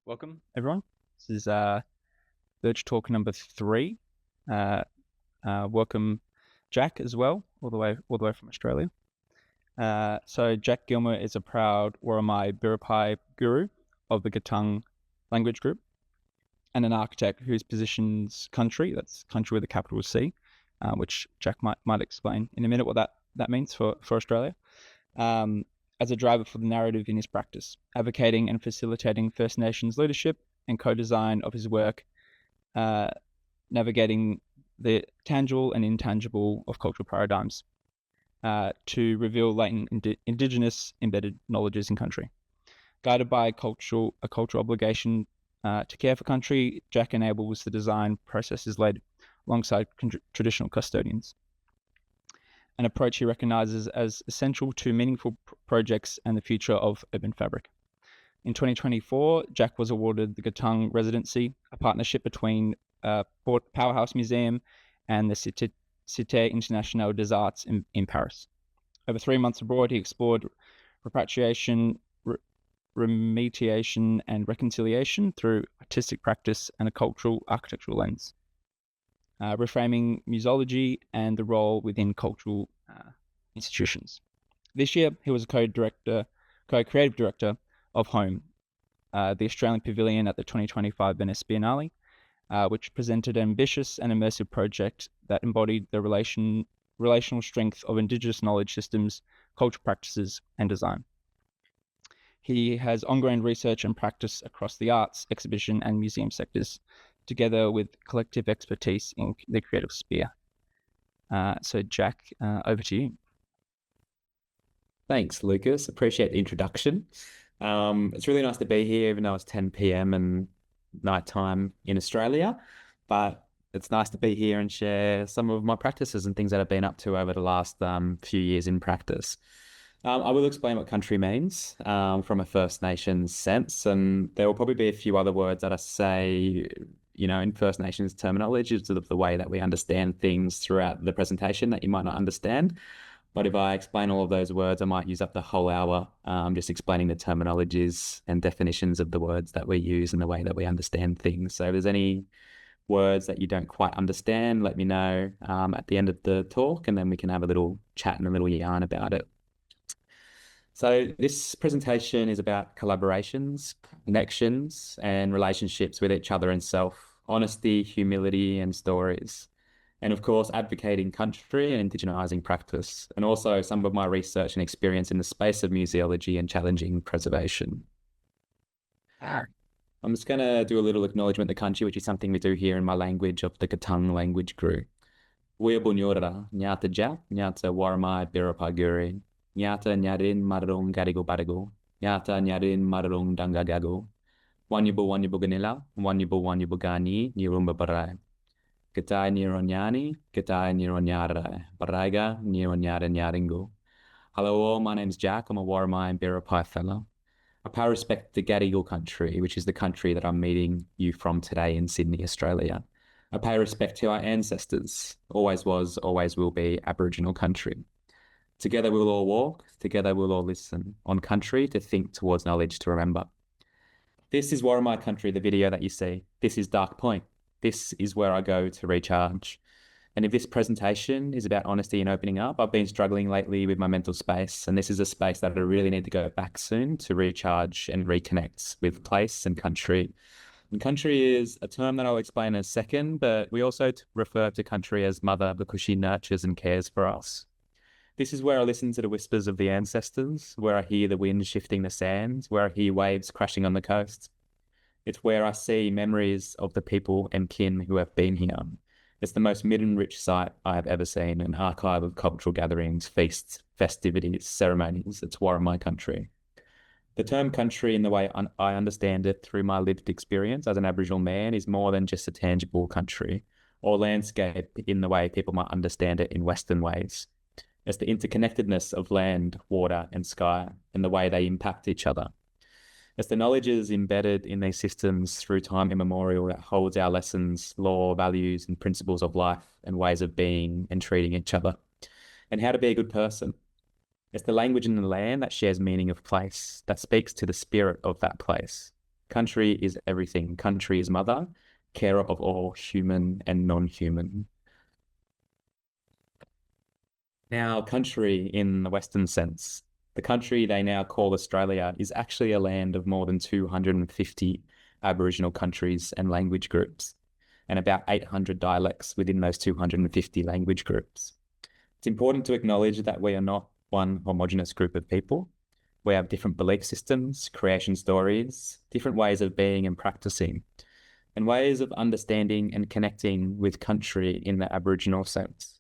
Welcome, everyone. This is VERGE Talk number 3. Welcome, Jack, as well, all the way from Australia. So Jack Gillmer is a proud Worimi and Biripi guru of the Gathang language group, and an architect whose positions country, that's country with a capital C, which Jack might explain in a minute what that means for Australia. As a driver for the narrative in his practice, advocating and facilitating First Nations leadership and co-design of his work, navigating the tangible and intangible of cultural paradigms to reveal latent Indigenous embedded knowledges in country. Guided by a cultural obligation to care for country, Jack enables the design processes led alongside traditional custodians, an approach he recognises as essential to meaningful projects and the future of urban fabric. In 2024, Jack was awarded the Galang Residency, a partnership between Powerhouse Museum and the Cité Internationale des Arts in Paris. Over 3 months abroad, he explored repatriation, rematriation, and reconciliation through artistic practice and a cultural architectural lens. Reframing museology and the role within cultural institutions. This year, he was a co-creative director of Home, the Australian Pavilion at the 2025 Venice Biennale, which presented an ambitious and immersive project that embodied the relational strength of Indigenous knowledge systems, cultural practices, and design. He has ongoing research and practice across the arts, exhibition, and museum sectors, together with collective expertise in the creative sphere. So Jack, over to you. Thanks, Lucas. Appreciate the introduction. It's really nice to be here, even though it's 10 p.m. and nighttime in Australia. But it's nice to be here and share some of my practices and things that I've been up to over the last few years in practice. I will explain what country means from a First Nations sense, and there will probably be a few other words that I say, in First Nations terminology, sort of the way that we understand things throughout the presentation that you might not understand. But if I explain all of those words, I might use up the whole hour just explaining the terminologies and definitions of the words that we use and the way that we understand things. So if there's any words that you don't quite understand, let me know at the end of the talk, and then we can have a little chat and a little yarn about it. So this presentation is about collaborations, connections, and relationships with each other and self, honesty, humility, and stories. And of course, advocating country and indigenising practice, and also some of my research and experience in the space of museology and challenging preservation. I'm just going to do a little acknowledgement of the country, which is something we do here in my language of the Gathang language group. Weabunyora, nyata ja, nyata warmai birapaguri. Nyata nyarin marung garigo barigo. Nyata nyarin marung dangagago. Wanyubu ganila, wanyubu gani, nirumba barai. Gatai nironyani, gatai nironyara. Baraiga nironyara nyaringo. Hello all, my name's Jack. I'm a Worimi and Biripi fellow. I pay respect to Gadigal country, which is the country that I'm meeting you from today in Sydney, Australia. I pay respect to our ancestors, always was, always will be Aboriginal country. Together we'll all walk, together we'll all listen, on country to think towards knowledge to remember. This is Worimi country, the video that you see. This is Dark Point. This is where I go to recharge. And if this presentation is about honesty and opening up, I've been struggling lately with my mental space, and this is a space that I really need to go back soon to recharge and reconnect with place and country. And country is a term that I'll explain in a second, but we also refer to country as mother because she nurtures and cares for us. This is where I listen to the whispers of the ancestors, where I hear the wind shifting the sands, where I hear waves crashing on the coast. It's where I see memories of the people and kin who have been here. It's the most myth-rich site I have ever seen, an archive of cultural gatherings, feasts, festivities, ceremonies. It's Worimi country. The term country, in the way I understand it through my lived experience as an Aboriginal man, is more than just a tangible country or landscape in the way people might understand it in Western ways. It's the interconnectedness of land, water, and sky and the way they impact each other. It's the knowledges embedded in these systems through time immemorial that holds our lessons, law, values, and principles of life and ways of being and treating each other, and how to be a good person. It's the language in the land that shares meaning of place, that speaks to the spirit of that place. Country is everything. Country is mother, carer of all human and non-human. Now, country in the Western sense, the country they now call Australia is actually a land of more than 250 Aboriginal countries and language groups, and about 800 dialects within those 250 language groups. It's important to acknowledge that we are not one homogenous group of people. We have different belief systems, creation stories, different ways of being and practicing, and ways of understanding and connecting with country in the Aboriginal sense.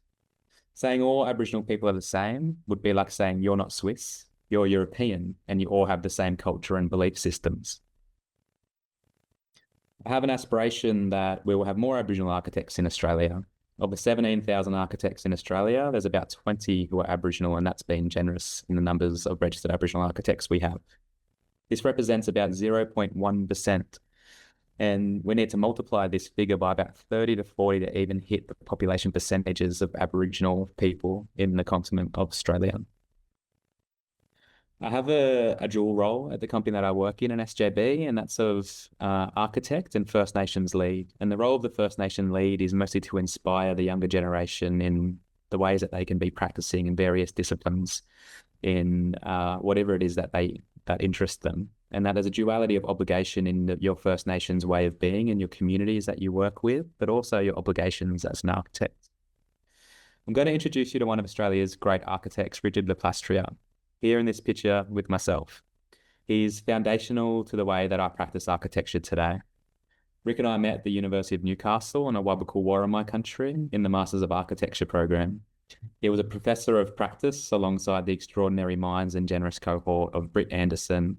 Saying all Aboriginal people are the same would be like saying you're not Swiss, you're European, and you all have the same culture and belief systems. I have an aspiration that we will have more Aboriginal architects in Australia. Of the 17,000 architects in Australia, there's about 20 who are Aboriginal, and that's been generous in the numbers of registered Aboriginal architects we have. This represents about 0.1%, and we need to multiply this figure by about 30 to 40 to even hit the population percentages of Aboriginal people in the continent of Australia. I have a dual role at the company that I work in SJB, and that's of architect and First Nations lead. And the role of the First Nation lead is mostly to inspire the younger generation in the ways that they can be practicing in various disciplines in whatever it is that interest them. And that there's a duality of obligation in your First Nations way of being in your communities that you work with, but also your obligations as an architect. I'm going to introduce you to one of Australia's great architects, Richard Leplastria, here in this picture with myself. He's foundational to the way that I practice architecture today. Rick and I met at the University of Newcastle in a Wabakal Worimi country in the Masters of Architecture program. He was a professor of practice alongside the extraordinary minds and generous cohort of Britt Anderson,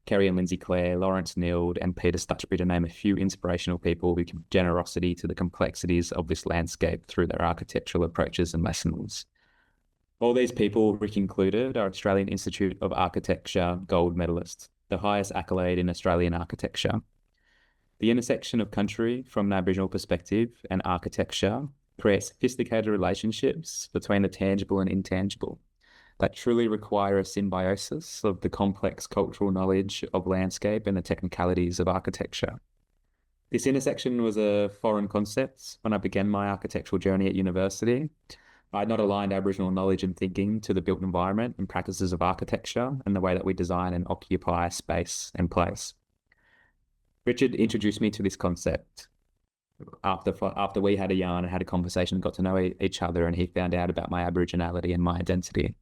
Kerry and Lindsay Clare, Lawrence Nield, and Peter Stutchby, to name a few inspirational people with generosity to the complexities of this landscape through their architectural approaches and lessons. All these people, Rick included, are Australian Institute of Architecture gold medalists, the highest accolade in Australian architecture. The intersection of country from an Aboriginal perspective and architecture creates sophisticated relationships between the tangible and intangible that truly require a symbiosis of the complex cultural knowledge of landscape and the technicalities of architecture. This intersection was a foreign concept when I began my architectural journey at university. I had not aligned Aboriginal knowledge and thinking to the built environment and practices of architecture and the way that we design and occupy space and place. Richard introduced me to this concept after we had a yarn and had a conversation and got to know each other, and he found out about my Aboriginality and my identity.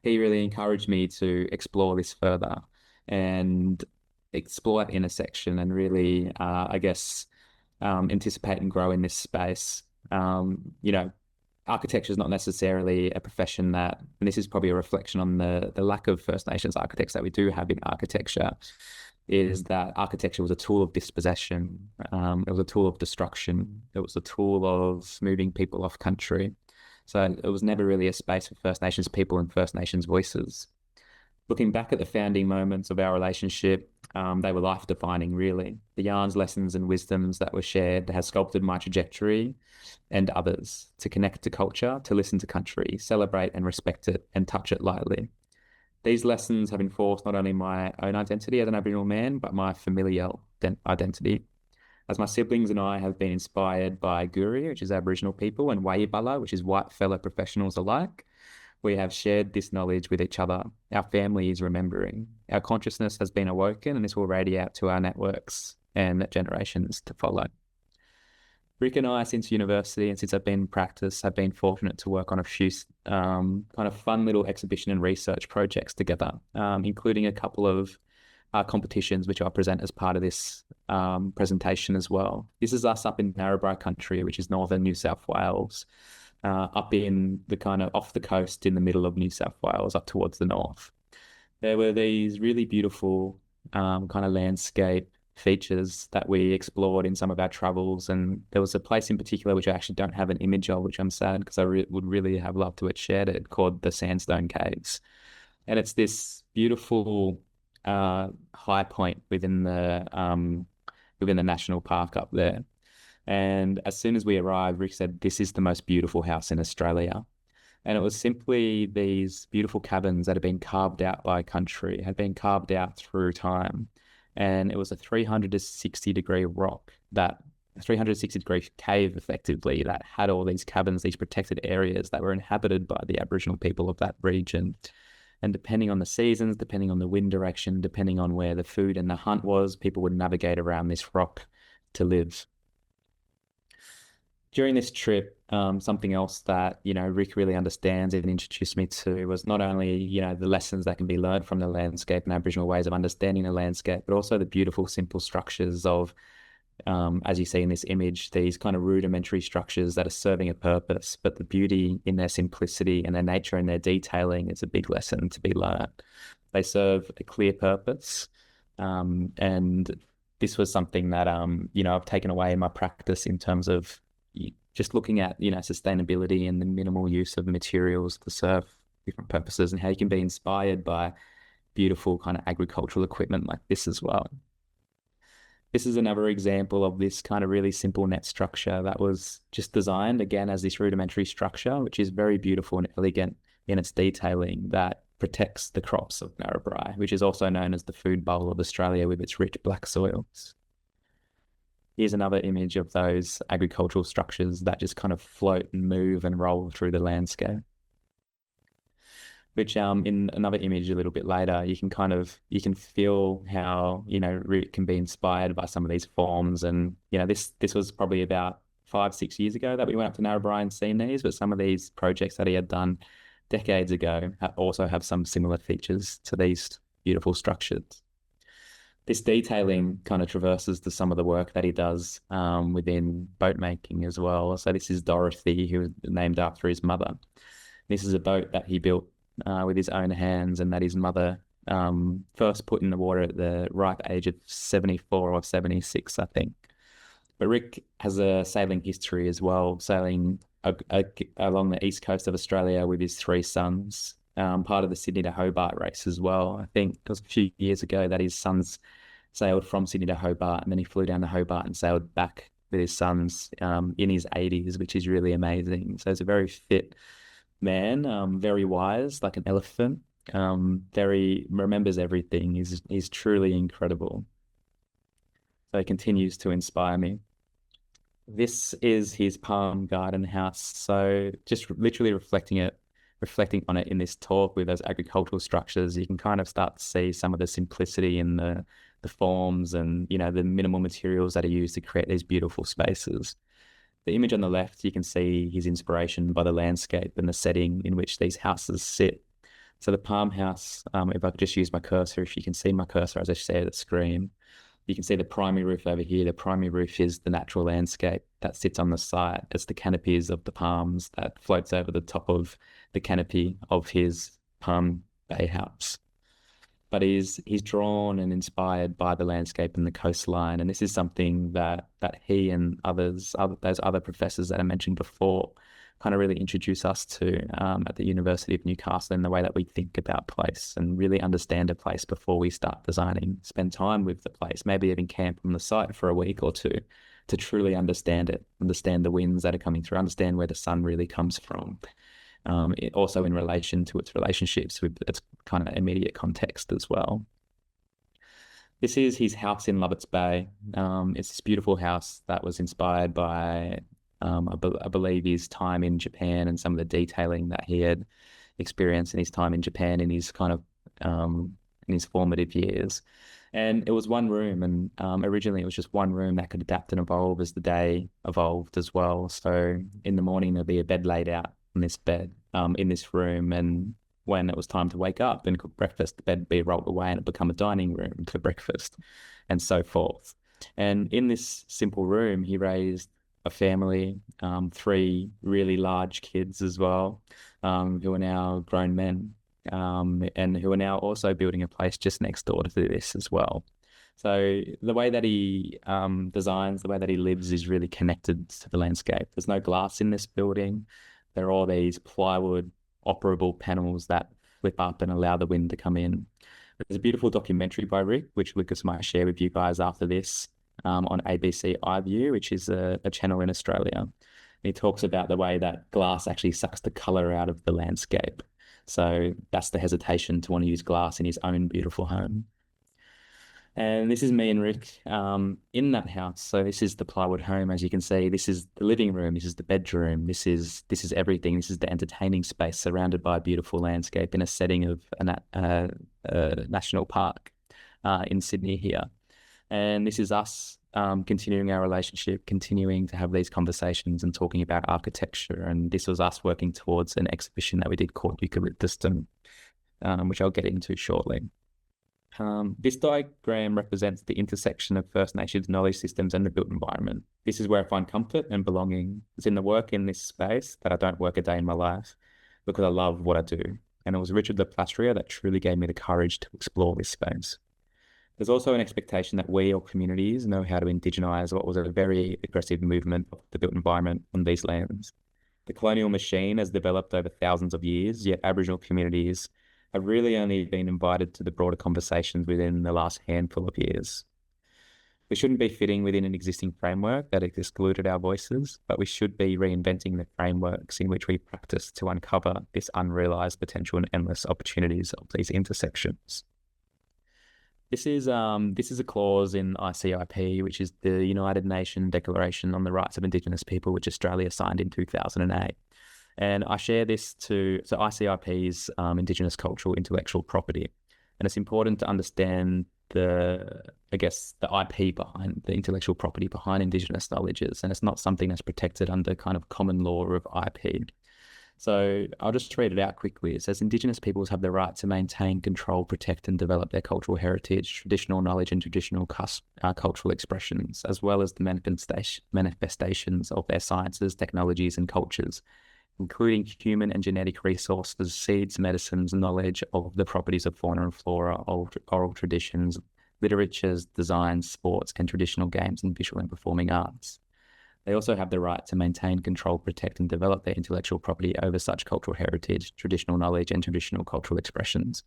He really encouraged me to explore this further and explore that intersection and really, anticipate and grow in this space. Architecture is not necessarily a profession that, and this is probably a reflection on the lack of First Nations architects that we do have in architecture, is that architecture was a tool of dispossession. It was a tool of destruction. It was a tool of moving people off country. So it was never really a space for First Nations people and First Nations voices. Looking back at the founding moments of our relationship, they were life-defining, really. The yarns, lessons, and wisdoms that were shared has sculpted my trajectory and others to connect to culture, to listen to country, celebrate and respect it, and touch it lightly. These lessons have enforced not only my own identity as an Aboriginal man, but my familial identity. As my siblings and I have been inspired by guri, which is Aboriginal people, and wayibala, which is white fellow professionals alike, we have shared this knowledge with each other. Our family is remembering. Our consciousness has been awoken, and this will radiate to our networks and generations to follow. Rick and I, since university and since I've been in practice, have been fortunate to work on a few kind of fun little exhibition and research projects together, including a couple of competitions, which I'll present as part of this presentation as well. This is us up in Narrabri country, which is northern New South Wales, up in the kind of off the coast in the middle of New South Wales, up towards the north. There were these really beautiful kind of landscape features that we explored in some of our travels, and there was a place in particular which I actually don't have an image of, which I'm sad because I would really have loved to have shared it, called the Sandstone Caves. And it's this beautiful high point within the national park up there. And as soon as we arrived, Rick said, "This is the most beautiful house in Australia." And it was simply these beautiful cabins that had been carved out by country, had been carved out through time. And it was a 360-degree rock, that 360-degree cave, effectively, that had all these cabins, these protected areas that were inhabited by the Aboriginal people of that region. And depending on the seasons, depending on the wind direction, depending on where the food and the hunt was, people would navigate around this rock to live. During this trip, something else that, Rick really understands and introduced me to was not only, the lessons that can be learned from the landscape and Aboriginal ways of understanding the landscape, but also the beautiful, simple structures of, as you see in this image, these kind of rudimentary structures that are serving a purpose, but the beauty in their simplicity and their nature and their detailing is a big lesson to be learned. They serve a clear purpose, and this was something that, I've taken away in my practice in terms of just looking at, sustainability and the minimal use of materials to serve different purposes, and how you can be inspired by beautiful kind of agricultural equipment like this as well. This is another example of this kind of really simple net structure that was just designed, again, as this rudimentary structure, which is very beautiful and elegant in its detailing, that protects the crops of Narrabri, which is also known as the food bowl of Australia with its rich black soils. Here's another image of those agricultural structures that just kind of float and move and roll through the landscape. Which in another image a little bit later, you can feel how, Rick can be inspired by some of these forms. And, this was probably about 5-6 years ago that we went up to Narrabri and seen these, but some of these projects that he had done decades ago also have some similar features to these beautiful structures. This detailing kind of traverses to some of the work that he does within boat making as well. So this is Dorothy, who was named after his mother. This is a boat that he built with his own hands, and that his mother first put in the water at the ripe age of 74 or 76, I think. But Rick has a sailing history as well, sailing along the east coast of Australia with his 3 sons, part of the Sydney to Hobart race as well. I think it was a few years ago that his sons sailed from Sydney to Hobart, and then he flew down to Hobart and sailed back with his sons in his 80s, which is really amazing. So he's a very fit man, very wise, like an elephant, very remembers everything. He's truly incredible. So he continues to inspire me. This is his palm garden house. So just literally reflecting on it in this talk with those agricultural structures, you can kind of start to see some of the simplicity in the forms and, the minimal materials that are used to create these beautiful spaces. The image on the left, you can see his inspiration by the landscape and the setting in which these houses sit. So the palm house, if I could just use my cursor, if you can see my cursor as I share the screen, you can see the primary roof over here. The primary roof is the natural landscape that sits on the site. It's the canopies of the palms that floats over the top of the canopy of his palm bay house. But he's drawn and inspired by the landscape and the coastline. And this is something that he and those other professors that I mentioned before kind of really introduce us to at the University of Newcastle, in the way that we think about place and really understand a place before we start designing, spend time with the place, maybe even camp on the site for a week or two to truly understand it, understand the winds that are coming through, understand where the sun really comes from. Also in relation to its relationships with its kind of immediate context as well. This is his house in Lovett's Bay. It's this beautiful house that was inspired by, I believe, his time in Japan and some of the detailing that he had experienced in his time in Japan in his kind of in his formative years. And it was one room, and originally it was just one room that could adapt and evolve as the day evolved as well. So in the morning there'd be a bed laid out on this bed in this room, and when it was time to wake up and cook breakfast, the bed would be rolled away and it become a dining room for breakfast, and so forth. And in this simple room, he raised a family, 3 really large kids as well, who are now grown men, and who are now also building a place just next door to this as well. So the way that he designs, the way that he lives is really connected to the landscape. There's no glass in this building. There are all these plywood operable panels that flip up and allow the wind to come in. There's a beautiful documentary by Rick, which Lucas might share with you guys after this, on ABC iView, which is a channel in Australia. And he talks about the way that glass actually sucks the colour out of the landscape. So that's the hesitation to want to use glass in his own beautiful home. And this is me and Rick in that house. So this is the plywood home, as you can see. This is the living room. This is the bedroom. This is everything. This is the entertaining space surrounded by a beautiful landscape in a setting of a national park in Sydney here. And this is us continuing our relationship, continuing to have these conversations and talking about architecture. And this was us working towards an exhibition that we did called Eucalyptustum, which I'll get into shortly. This diagram represents the intersection of First Nations knowledge systems and the built environment. This is where I find comfort and belonging. It's in the work in this space that I don't work a day in my life because I love what I do. And it was Richard Le Plastria that truly gave me the courage to explore this space. There's also an expectation that we or communities know how to indigenize what was a very aggressive movement of the built environment on these lands. The colonial machine has developed over thousands of years, yet Aboriginal communities have really only been invited to the broader conversations within the last handful of years. We shouldn't be fitting within an existing framework that has excluded our voices, but we should be reinventing the frameworks in which we practice to uncover this unrealized potential and endless opportunities of these intersections. This is a clause in ICIP, which is the United Nations Declaration on the Rights of Indigenous People, which Australia signed in 2008. And I share this so ICIP is Indigenous Cultural Intellectual Property. And it's important to understand the IP behind the intellectual property behind Indigenous knowledges. And it's not something that's protected under kind of common law of IP. So I'll just read it out quickly. It says, Indigenous peoples have the right to maintain, control, protect and develop their cultural heritage, traditional knowledge and traditional cultural expressions, as well as the manifestations of their sciences, technologies and cultures, including human and genetic resources, seeds, medicines, knowledge of the properties of fauna and flora, oral traditions, literatures, designs, sports and traditional games and visual and performing arts. They also have the right to maintain, control, protect and develop their intellectual property over such cultural heritage, traditional knowledge and traditional cultural expressions.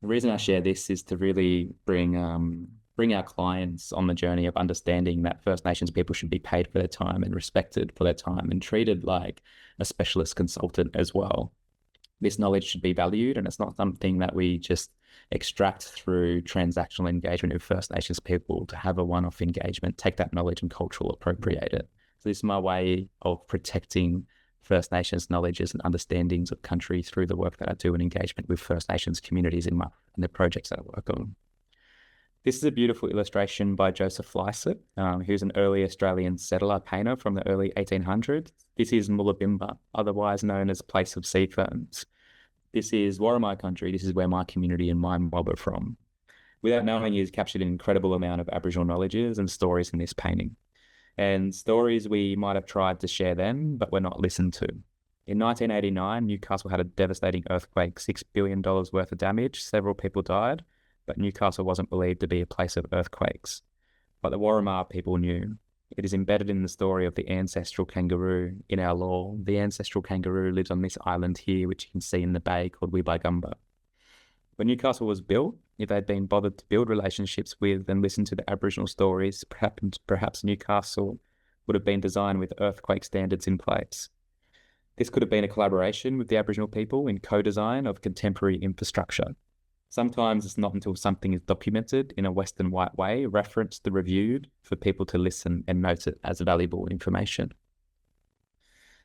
The reason I share this is to really bring our clients on the journey of understanding that First Nations people should be paid for their time and respected for their time and treated like a specialist consultant as well. This knowledge should be valued, and it's not something that we just extract through transactional engagement with First Nations people to have a one-off engagement, take that knowledge and cultural appropriate it. So this is my way of protecting First Nations knowledges and understandings of country through the work that I do in engagement with First Nations communities in the projects that I work on. This is a beautiful illustration by Joseph Lycett, who's an early Australian settler painter from the early 1800s. This is Mullabimba, otherwise known as Place of Sea Ferns. This is Worimi country. This is where my community and my mob are from. Without knowing, he's captured an incredible amount of Aboriginal knowledges and stories in this painting. And stories we might have tried to share then, but were not listened to. In 1989, Newcastle had a devastating earthquake, $6 billion worth of damage. Several people died, but Newcastle wasn't believed to be a place of earthquakes. But the Worimi people knew. It is embedded in the story of the ancestral kangaroo in our law. The ancestral kangaroo lives on this island here, which you can see in the bay called Wibaigumba. When Newcastle was built, if they'd been bothered to build relationships with and listen to the Aboriginal stories, perhaps Newcastle would have been designed with earthquake standards in place. This could have been a collaboration with the Aboriginal people in co-design of contemporary infrastructure. Sometimes it's not until something is documented in a Western white way, referenced and reviewed for people to listen and note it as valuable information.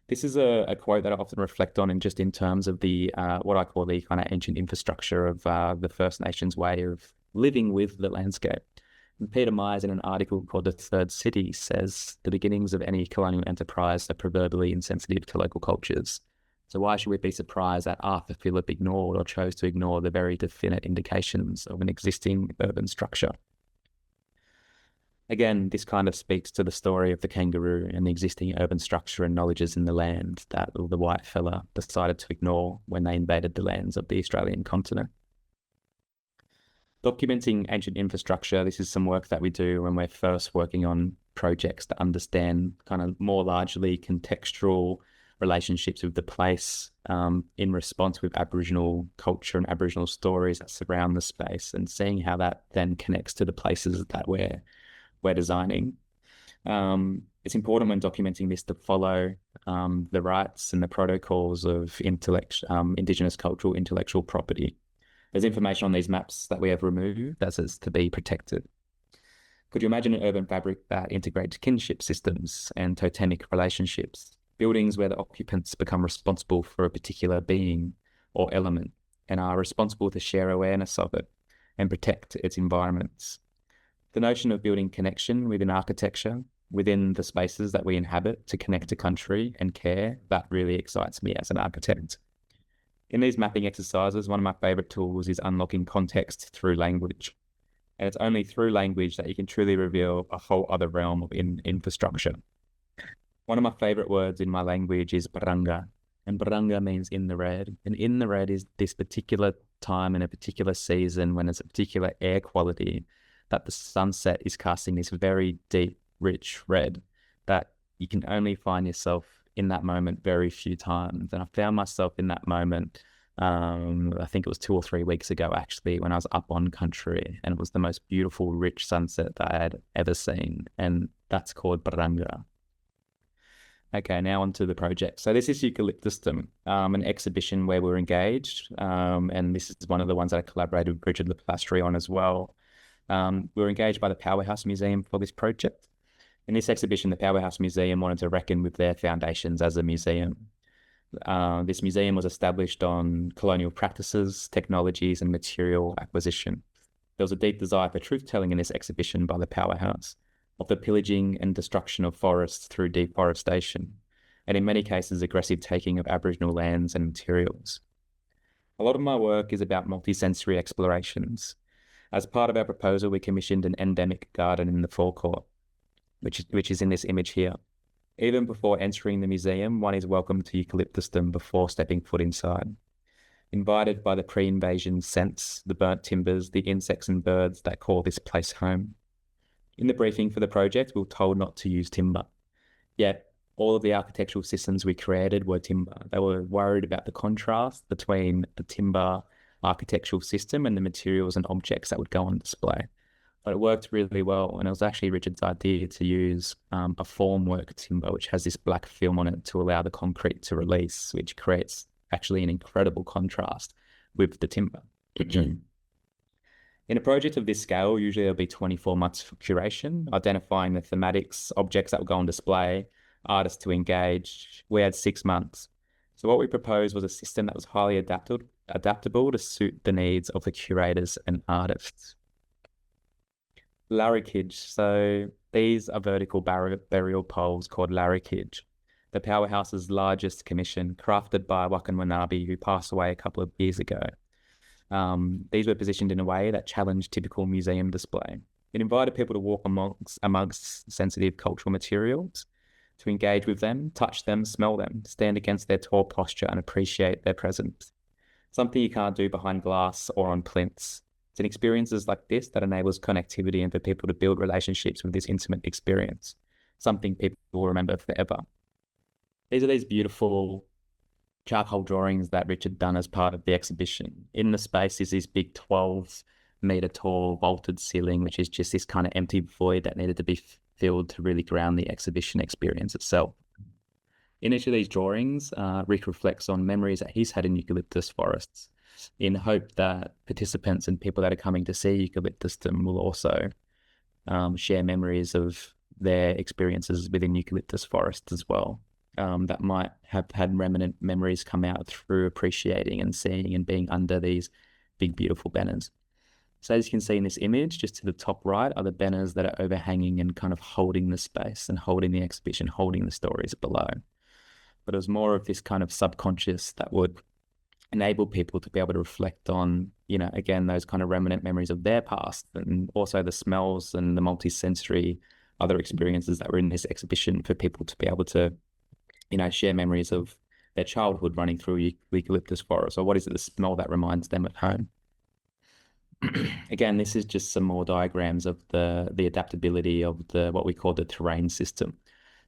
This is a quote that I often reflect on in terms of the what I call the kind of ancient infrastructure of the First Nations way of living with the landscape. And Peter Myers, in an article called The Third City, says the beginnings of any colonial enterprise are proverbially insensitive to local cultures. So why should we be surprised that Arthur Phillip ignored or chose to ignore the very definite indications of an existing urban structure? Again, this kind of speaks to the story of the kangaroo and the existing urban structure and knowledges in the land that the white fella decided to ignore when they invaded the lands of the Australian continent. Documenting ancient infrastructure, this is some work that we do when we're first working on projects to understand kind of more largely contextual relationships with the place in response with Aboriginal culture and Aboriginal stories that surround the space, and seeing how that then connects to the places that we're designing. It's important when documenting this to follow the rights and the protocols of Indigenous cultural intellectual property. There's information on these maps that we have removed that says to be protected. Could you imagine an urban fabric that integrates kinship systems and totemic relationships, buildings where the occupants become responsible for a particular being or element and are responsible to share awareness of it and protect its environments? The notion of building connection within architecture, within the spaces that we inhabit to connect to country and care, that really excites me as an architect. In these mapping exercises, one of my favorite tools is unlocking context through language. And it's only through language that you can truly reveal a whole other realm of infrastructure. One of my favorite words in my language is baranga, and baranga means in the red. And in the red is this particular time in a particular season when there's a particular air quality that the sunset is casting this very deep, rich red that you can only find yourself in that moment very few times. And I found myself in that moment, I think it was 2 or 3 weeks ago, actually, when I was up on country, and it was the most beautiful, rich sunset that I had ever seen. And that's called baranga. Okay, now onto the project. So this is Eucalyptustum, an exhibition where we're engaged. And this is one of the ones that I collaborated with Richard Leplastre on as well. We were engaged by the Powerhouse Museum for this project. In this exhibition, the Powerhouse Museum wanted to reckon with their foundations as a museum. This museum was established on colonial practices, technologies, and material acquisition. There was a deep desire for truth-telling in this exhibition by the Powerhouse, of the pillaging and destruction of forests through deforestation, and in many cases, aggressive taking of Aboriginal lands and materials. A lot of my work is about multisensory explorations. As part of our proposal, we commissioned an endemic garden in the forecourt, which is in this image here. Even before entering the museum, one is welcome to Eucalyptustum before stepping foot inside. Invited by the pre-invasion scents, the burnt timbers, the insects and birds that call this place home. In the briefing for the project, we were told not to use timber. Yet, all of the architectural systems we created were timber. They were worried about the contrast between the timber architectural system and the materials and objects that would go on display. But it worked really well, and it was actually Richard's idea to use a formwork timber, which has this black film on it to allow the concrete to release, which creates actually an incredible contrast with the timber. In a project of this scale, usually there'll be 24 months for curation, identifying the thematics, objects that will go on display, artists to engage. We had 6 months. So what we proposed was a system that was highly adaptable to suit the needs of the curators and artists. Larrakij. So these are vertical burial poles called larrakij, the Powerhouse's largest commission, crafted by Wakan Wanabe, who passed away a couple of years ago. These were positioned in a way that challenged typical museum display. It invited people to walk amongst sensitive cultural materials, to engage with them, touch them, smell them, stand against their tall posture and appreciate their presence. Something you can't do behind glass or on plinths. It's in experiences like this that enables connectivity and for people to build relationships with this intimate experience, something people will remember forever. These are these beautiful charcoal drawings that Richard done as part of the exhibition. In the space is this big 12-meter tall vaulted ceiling, which is just this kind of empty void that needed to be filled to really ground the exhibition experience itself. In each of these drawings, Rick reflects on memories that he's had in eucalyptus forests, in hope that participants and people that are coming to see Eucalyptustum will also share memories of their experiences within eucalyptus forests as well, that might have had remnant memories come out through appreciating and seeing and being under these big, beautiful banners. So as you can see in this image, just to the top right are the banners that are overhanging and kind of holding the space and holding the exhibition, holding the stories below. But it was more of this kind of subconscious that would enable people to be able to reflect on, again, those kind of remnant memories of their past, and also the smells and the multi-sensory other experiences that were in this exhibition for people to be able to, share memories of their childhood running through eucalyptus forest, or what is it, the smell that reminds them of home. Again, this is just some more diagrams of the adaptability of what we call the terrain system.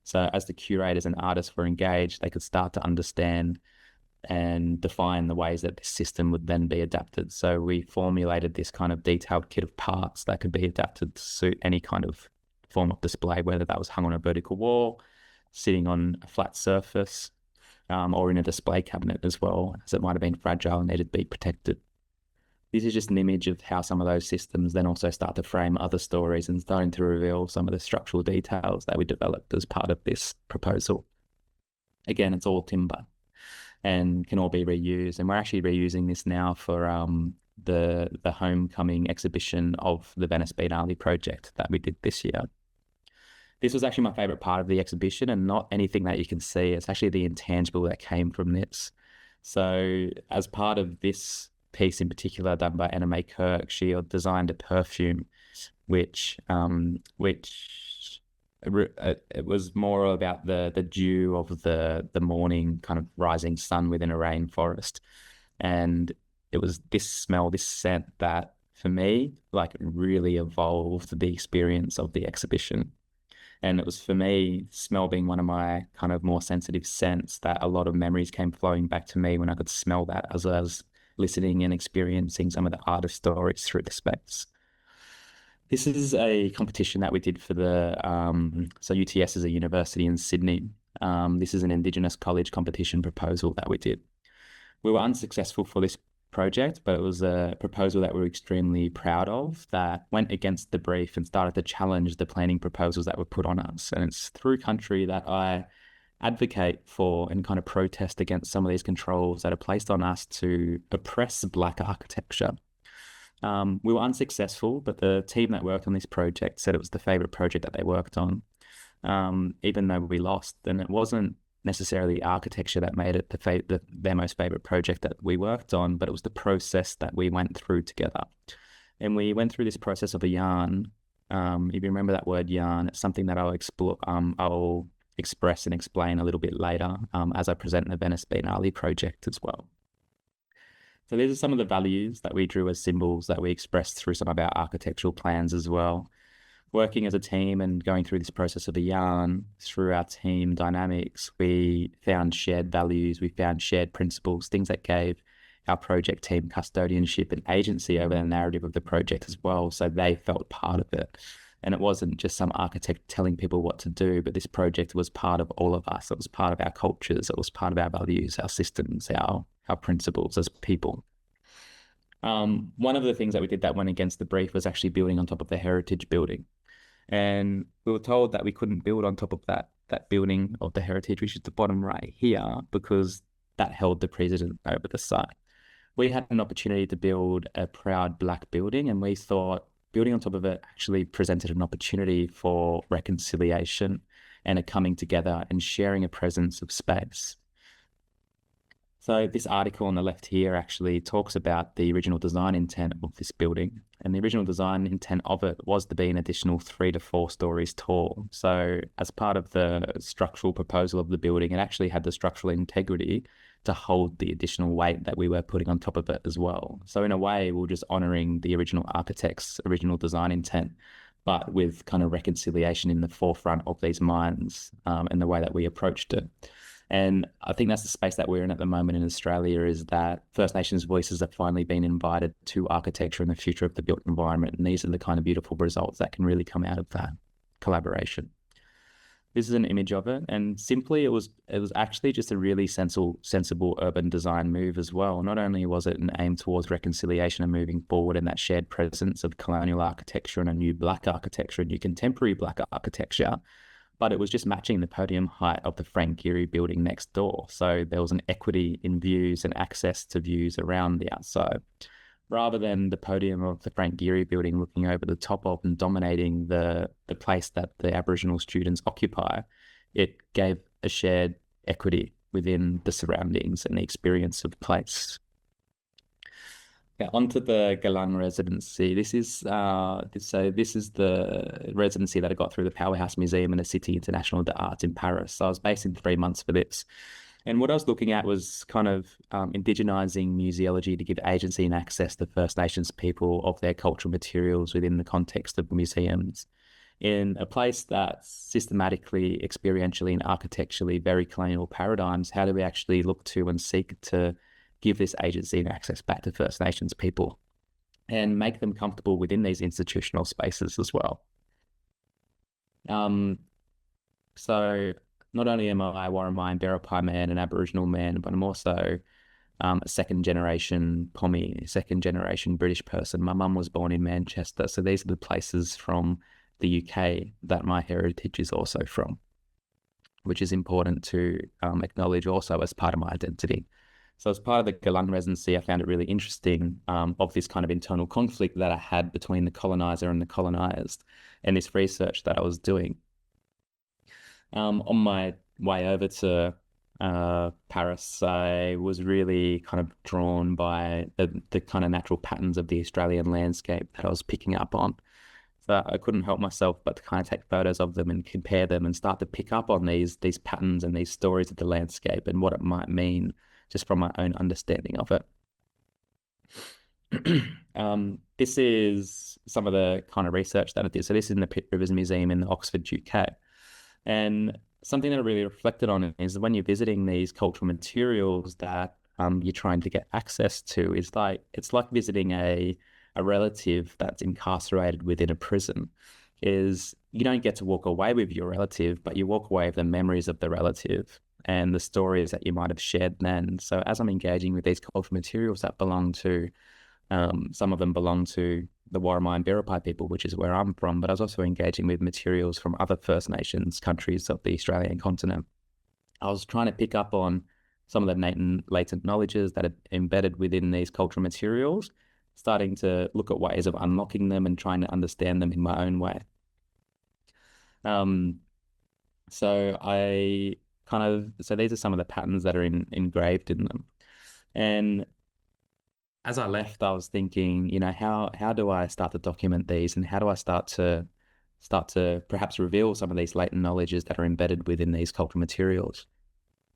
So as the curators and artists were engaged, they could start to understand and define the ways that this system would then be adapted. So we formulated this kind of detailed kit of parts that could be adapted to suit any kind of form of display, whether that was hung on a vertical wall, sitting on a flat surface, or in a display cabinet as well, as it might have been fragile and needed to be protected. This is just an image of how some of those systems then also start to frame other stories and starting to reveal some of the structural details that we developed as part of this proposal. Again, it's all timber and can all be reused. And we're actually reusing this now for the homecoming exhibition of the Venice Biennale project that we did this year. This was actually my favorite part of the exhibition, and not anything that you can see. It's actually the intangible that came from this. So as part of this piece in particular done by Anna May Kirk, she designed a perfume which it was more about the dew of the morning kind of rising sun within a rainforest. And it was this smell, this scent that for me, like, really evolved the experience of the exhibition. And it was, for me, smell being one of my kind of more sensitive scents, that a lot of memories came flowing back to me when I could smell that as I was listening and experiencing some of the artist stories through the space. This is a competition that we did for so UTS is a university in Sydney. This is an Indigenous college competition proposal that we did. We were unsuccessful for this project, but it was a proposal that we were extremely proud of, that went against the brief and started to challenge the planning proposals that were put on us. And it's through country that I advocate for and kind of protest against some of these controls that are placed on us to oppress Black architecture. We were unsuccessful, but the team that worked on this project said it was the favorite project that they worked on, even though we lost. And it wasn't necessarily architecture that made it their most favorite project that we worked on, but it was the process that we went through together. And we went through this process of a yarn. If you remember that word yarn, it's something that I'll express and explain a little bit later as I present the Venice Biennale project as well. So these are some of the values that we drew as symbols that we expressed through some of our architectural plans as well. Working as a team and going through this process of a yarn, through our team dynamics, we found shared values, we found shared principles, things that gave our project team custodianship and agency over the narrative of the project as well, so they felt part of it. And it wasn't just some architect telling people what to do, but this project was part of all of us. It was part of our cultures, it was part of our values, our systems, our principles as people. One of the things that we did that went against the brief was actually building on top of the heritage building. And we were told that we couldn't build on top of that building of the heritage, which is the bottom right here, because that held the president over the site. We had an opportunity to build a proud Black building, and we thought building on top of it actually presented an opportunity for reconciliation and a coming together and sharing a presence of space. So this article on the left here actually talks about the original design intent of this building. And the original design intent of it was to be an additional 3 to 4 stories tall. So as part of the structural proposal of the building, it actually had the structural integrity to hold the additional weight that we were putting on top of it as well. So in a way, we're just honoring the original architect's original design intent, but with kind of reconciliation in the forefront of these minds and the way that we approached it. And I think that's the space that we're in at the moment in Australia, is that First Nations voices have finally been invited to architecture and the future of the built environment. And these are the kind of beautiful results that can really come out of that collaboration. This is an image of it. And simply, it was actually just a really sensible urban design move as well. Not only was it an aim towards reconciliation and moving forward in that shared presence of colonial architecture and a new Black architecture, a new contemporary Black architecture, but it was just matching the podium height of the Frank Gehry building next door. So there was an equity in views and access to views around the outside. Rather than the podium of the Frank Gehry building looking over the top of and dominating the place that the Aboriginal students occupy, it gave a shared equity within the surroundings and the experience of the place. Yeah, onto the Galang Residency. This is the residency that I got through the Powerhouse Museum and the Cité Internationale d'Art in Paris. So I was based in 3 months for this. And what I was looking at was kind of indigenizing museology to give agency and access to First Nations people of their cultural materials within the context of museums, in a place that's systematically, experientially, and architecturally very colonial paradigms. How do we actually look to and seek to give this agency and access back to First Nations people and make them comfortable within these institutional spaces as well? So not only am I a Worimi and Biripi man, an Aboriginal man, but I'm also a second generation Pommy, second generation British person. My mum was born in Manchester. So these are the places from the UK that my heritage is also from, which is important to acknowledge also as part of my identity. So as part of the Galang Residency, I found it really interesting of this kind of internal conflict that I had between the colonizer and the colonized, and this research that I was doing. On my way over to Paris, I was really kind of drawn by the kind of natural patterns of the Australian landscape that I was picking up on. So I couldn't help myself but to kind of take photos of them and compare them and start to pick up on these patterns and these stories of the landscape and what it might mean just from my own understanding of it. This is some of the kind of research that I did. So this is in the Pitt Rivers Museum in Oxford, UK. And something that I really reflected on is when you're visiting these cultural materials that you're trying to get access to, it's like visiting a relative that's incarcerated within a prison. Is you don't get to walk away with your relative, but you walk away with the memories of the relative and the stories that you might have shared then. So as I'm engaging with these cultural materials that belong to, some of them belong to the Worimi and Biripi people, which is where I'm from, but I was also engaging with materials from other First Nations countries of the Australian continent. I was trying to pick up on some of the latent knowledges that are embedded within these cultural materials, starting to look at ways of unlocking them and trying to understand them in my own way. So these are some of the patterns that are engraved in them. And as I left, I was thinking, how do I start to document these, and how do I start to perhaps reveal some of these latent knowledges that are embedded within these cultural materials?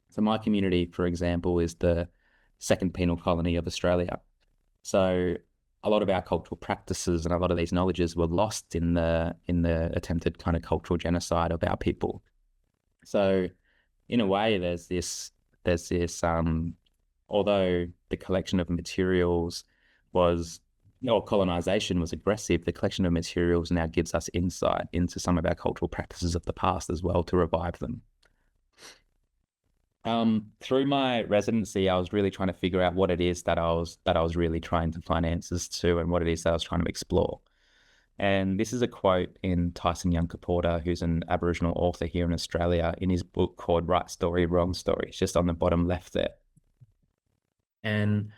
So my community, for example, is the second penal colony of Australia. So a lot of our cultural practices and a lot of these knowledges were lost in the attempted kind of cultural genocide of our people. So in a way, there's this although the collection of materials colonization was aggressive, the collection of materials now gives us insight into some of our cultural practices of the past as well to revive them. Through my residency, I was really trying to figure out what it is that I was really trying to find answers to, and what it is that I was trying to explore. And this is a quote in Tyson Yunkaporta, who's an Aboriginal author here in Australia, in his book called Right Story, Wrong Story. It's just on the bottom left there. And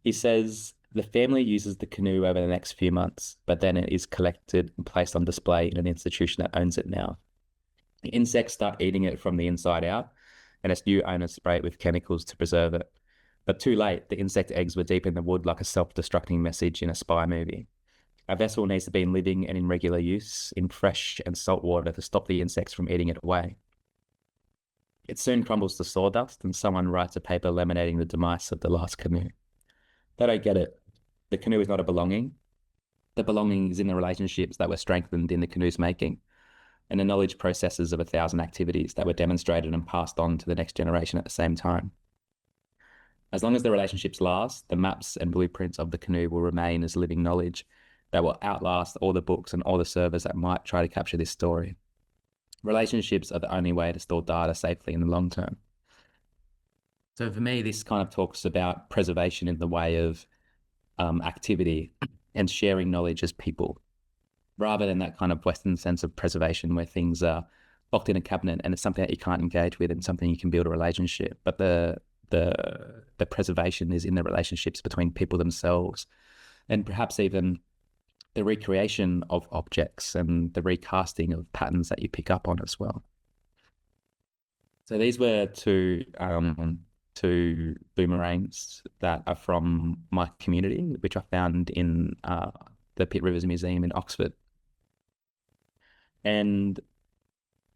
he says, the family uses the canoe over the next few months, but then it is collected and placed on display in an institution that owns it now. The insects start eating it from the inside out, and its new owners spray it with chemicals to preserve it. But too late, the insect eggs were deep in the wood like a self-destructing message in a spy movie. A vessel needs to be in living and in regular use, in fresh and salt water to stop the insects from eating it away. It soon crumbles to sawdust, and someone writes a paper laminating the demise of the last canoe. They don't get it. The canoe is not a belonging. The belonging is in the relationships that were strengthened in the canoe's making, and the knowledge processes of 1,000 activities that were demonstrated and passed on to the next generation at the same time. As long as the relationships last, the maps and blueprints of the canoe will remain as living knowledge that will outlast all the books and all the servers that might try to capture this story. Relationships are the only way to store data safely in the long term. So for me, this kind of talks about preservation in the way of activity and sharing knowledge as people, rather than that kind of Western sense of preservation where things are locked in a cabinet and it's something that you can't engage with and something you can build a relationship. But the preservation is in the relationships between people themselves, and perhaps even the recreation of objects and the recasting of patterns that you pick up on as well. So these were two boomerangs that are from my community, which I found in the Pitt Rivers Museum in Oxford. And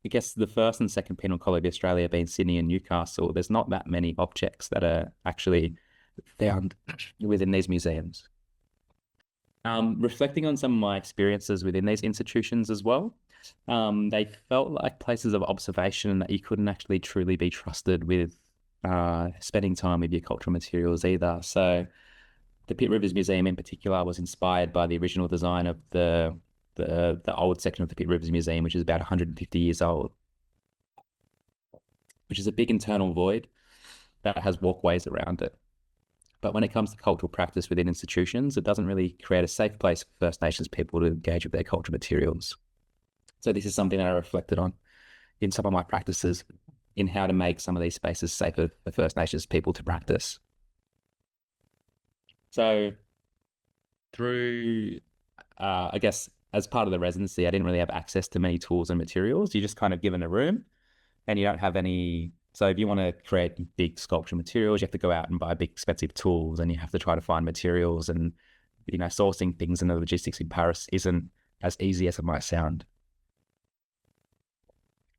I guess the first and second penal colony of Australia being Sydney and Newcastle, there's not that many objects that are actually found within these museums. Reflecting on some of my experiences within these institutions as well, they felt like places of observation that you couldn't actually truly be trusted with spending time with your cultural materials either. So the Pitt Rivers Museum in particular was inspired by the original design of the old section of the Pitt Rivers Museum, which is about 150 years old, which is a big internal void that has walkways around it. But when it comes to cultural practice within institutions, it doesn't really create a safe place for First Nations people to engage with their cultural materials. So this is something that I reflected on in some of my practices in how to make some of these spaces safer for First Nations people to practice. So through, I guess, as part of the residency, I didn't really have access to many tools and materials. You're just kind of given a room and you don't have any. So if you want to create big sculpture materials, you have to go out and buy big expensive tools, and you have to try to find materials, and sourcing things and the logistics in Paris isn't as easy as it might sound.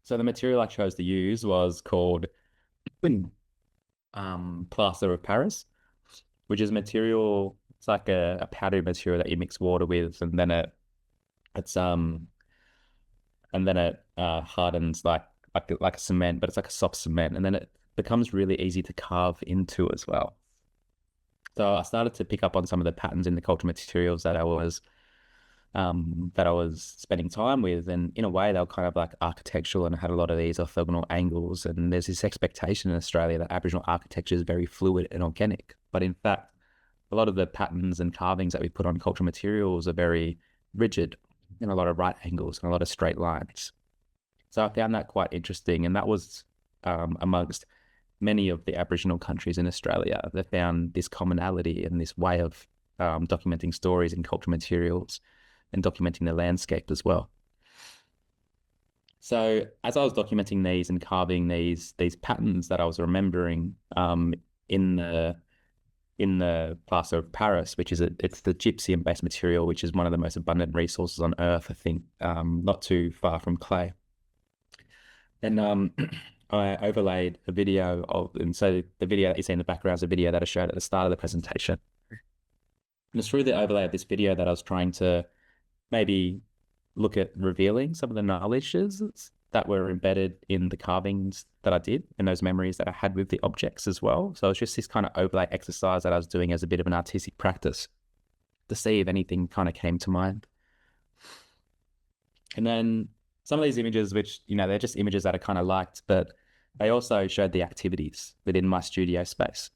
So the material I chose to use was called plaster of Paris, which is material. It's like a powdery material that you mix water with, and then it hardens like a cement, but it's like a soft cement, and then it becomes really easy to carve into as well. So I started to pick up on some of the patterns in the cultural materials that I was spending time with, and in a way they were kind of like architectural and had a lot of these orthogonal angles. And there's this expectation in Australia that Aboriginal architecture is very fluid and organic, but in fact a lot of the patterns and carvings that we put on cultural materials are very rigid and a lot of right angles and a lot of straight lines. So I found that quite interesting, and that was amongst many of the Aboriginal countries in Australia. They found this commonality and this way of documenting stories in cultural materials and documenting the landscape as well. So as I was documenting these and carving these patterns that I was remembering in the plaster of Paris, which is it's the gypsum-based material, which is one of the most abundant resources on Earth, I think, not too far from clay. And I overlaid a video and so the video that you see in the background is a video that I showed at the start of the presentation. And it's through the overlay of this video that I was trying to maybe look at revealing some of the knowledges that were embedded in the carvings that I did and those memories that I had with the objects as well. So it's just this kind of overlay exercise that I was doing as a bit of an artistic practice to see if anything kind of came to mind. And then some of these images, which, they're just images that I kind of liked, but they also showed the activities within my studio space.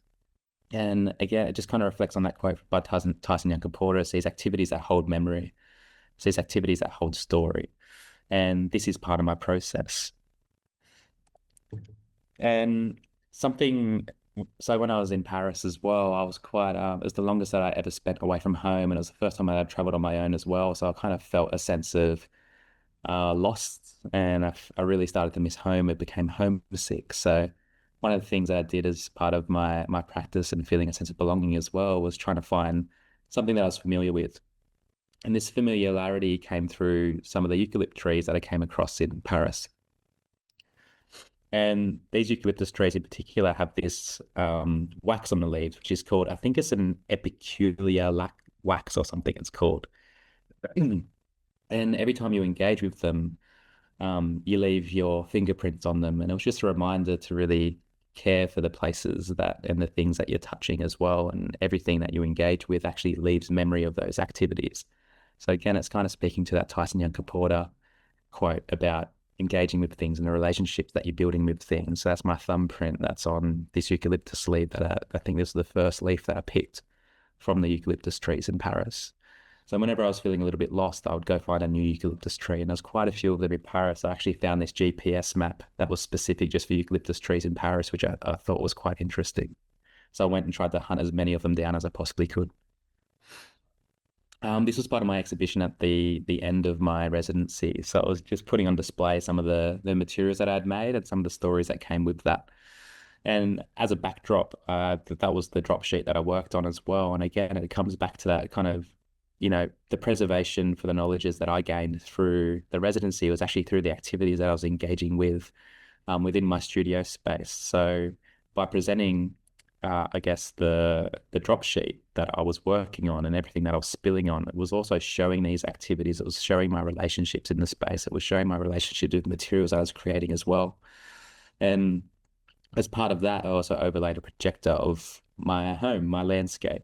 And again, it just kind of reflects on that quote by Tyson Yunkaporta, these activities that hold memory, these activities that hold story. And this is part of my process. And so when I was in Paris as well, I was quite, it was the longest that I ever spent away from home. And it was the first time I had traveled on my own as well. So I kind of felt a sense of lost, and I really started to miss home. It became homesick. So one of the things that I did as part of my practice and feeling a sense of belonging as well was trying to find something that I was familiar with. And this familiarity came through some of the eucalypt trees that I came across in Paris. And these eucalyptus trees in particular have this wax on the leaves, which is called, I think it's an epiculia wax or something it's called. And every time you engage with them, you leave your fingerprints on them. And it was just a reminder to really care for the places and the things that you're touching as well. And everything that you engage with actually leaves memory of those activities. So again, it's kind of speaking to that Tyson Yunkaporta quote about engaging with things and the relationships that you're building with things. So that's my thumbprint that's on this eucalyptus leaf that I think this is the first leaf that I picked from the eucalyptus trees in Paris. So whenever I was feeling a little bit lost, I would go find a new eucalyptus tree. And there's quite a few of them in Paris. I actually found this GPS map that was specific just for eucalyptus trees in Paris, which I thought was quite interesting. So I went and tried to hunt as many of them down as I possibly could. This was part of my exhibition at the end of my residency. So I was just putting on display some of the materials that I'd made and some of the stories that came with that. And as a backdrop, that was the drop sheet that I worked on as well. And again, it comes back to that kind of, the preservation for the knowledges that I gained through the residency was actually through the activities that I was engaging with within my studio space. So by presenting, I guess, the drop sheet that I was working on and everything that I was spilling on, it was also showing these activities. It was showing my relationships in the space. It was showing my relationship with the materials I was creating as well. And as part of that, I also overlaid a projector of my home, my landscape,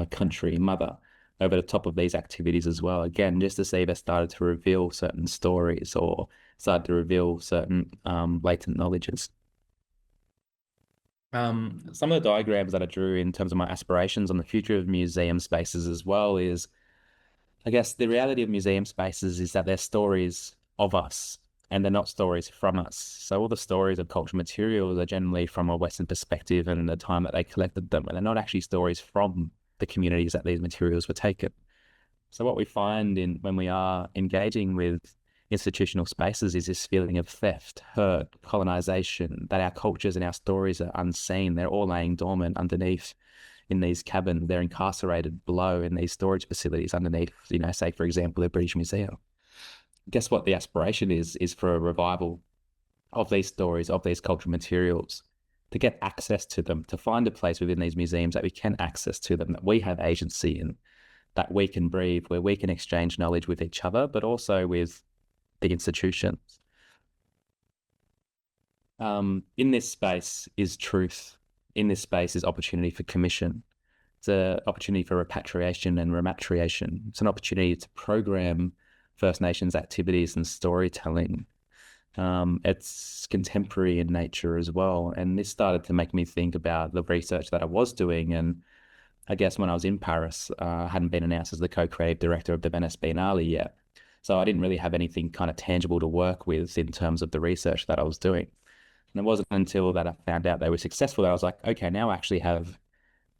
country, mother, over the top of these activities as well. Again, just to see if I started to reveal certain stories or started to reveal certain latent knowledges. Some of the diagrams that I drew in terms of my aspirations on the future of museum spaces as well is, I guess, the reality of museum spaces is that they're stories of us and they're not stories from us. So all the stories of cultural materials are generally from a Western perspective and the time that they collected them, and they're not actually stories from the communities that these materials were taken. So what we find in when we are engaging with institutional spaces is this feeling of theft, hurt, colonization, that our cultures and our stories are unseen. They're all laying dormant underneath in these cabins. They're incarcerated below in these storage facilities underneath, say, for example, the British Museum. Guess what the aspiration is for a revival of these stories, of these cultural materials, to get access to them, to find a place within these museums that we can access to them, that we have agency in, that we can breathe, where we can exchange knowledge with each other, but also with the institutions. In this space is truth. In this space is opportunity for commission. It's an opportunity for repatriation and rematriation. It's an opportunity to program First Nations activities and storytelling. It's contemporary in nature as well. And this started to make me think about the research that I was doing. And I guess when I was in Paris, I hadn't been announced as the co-creative director of the Venice Biennale yet. So I didn't really have anything kind of tangible to work with in terms of the research that I was doing. And it wasn't until that I found out they were successful that I was like, okay, now I actually have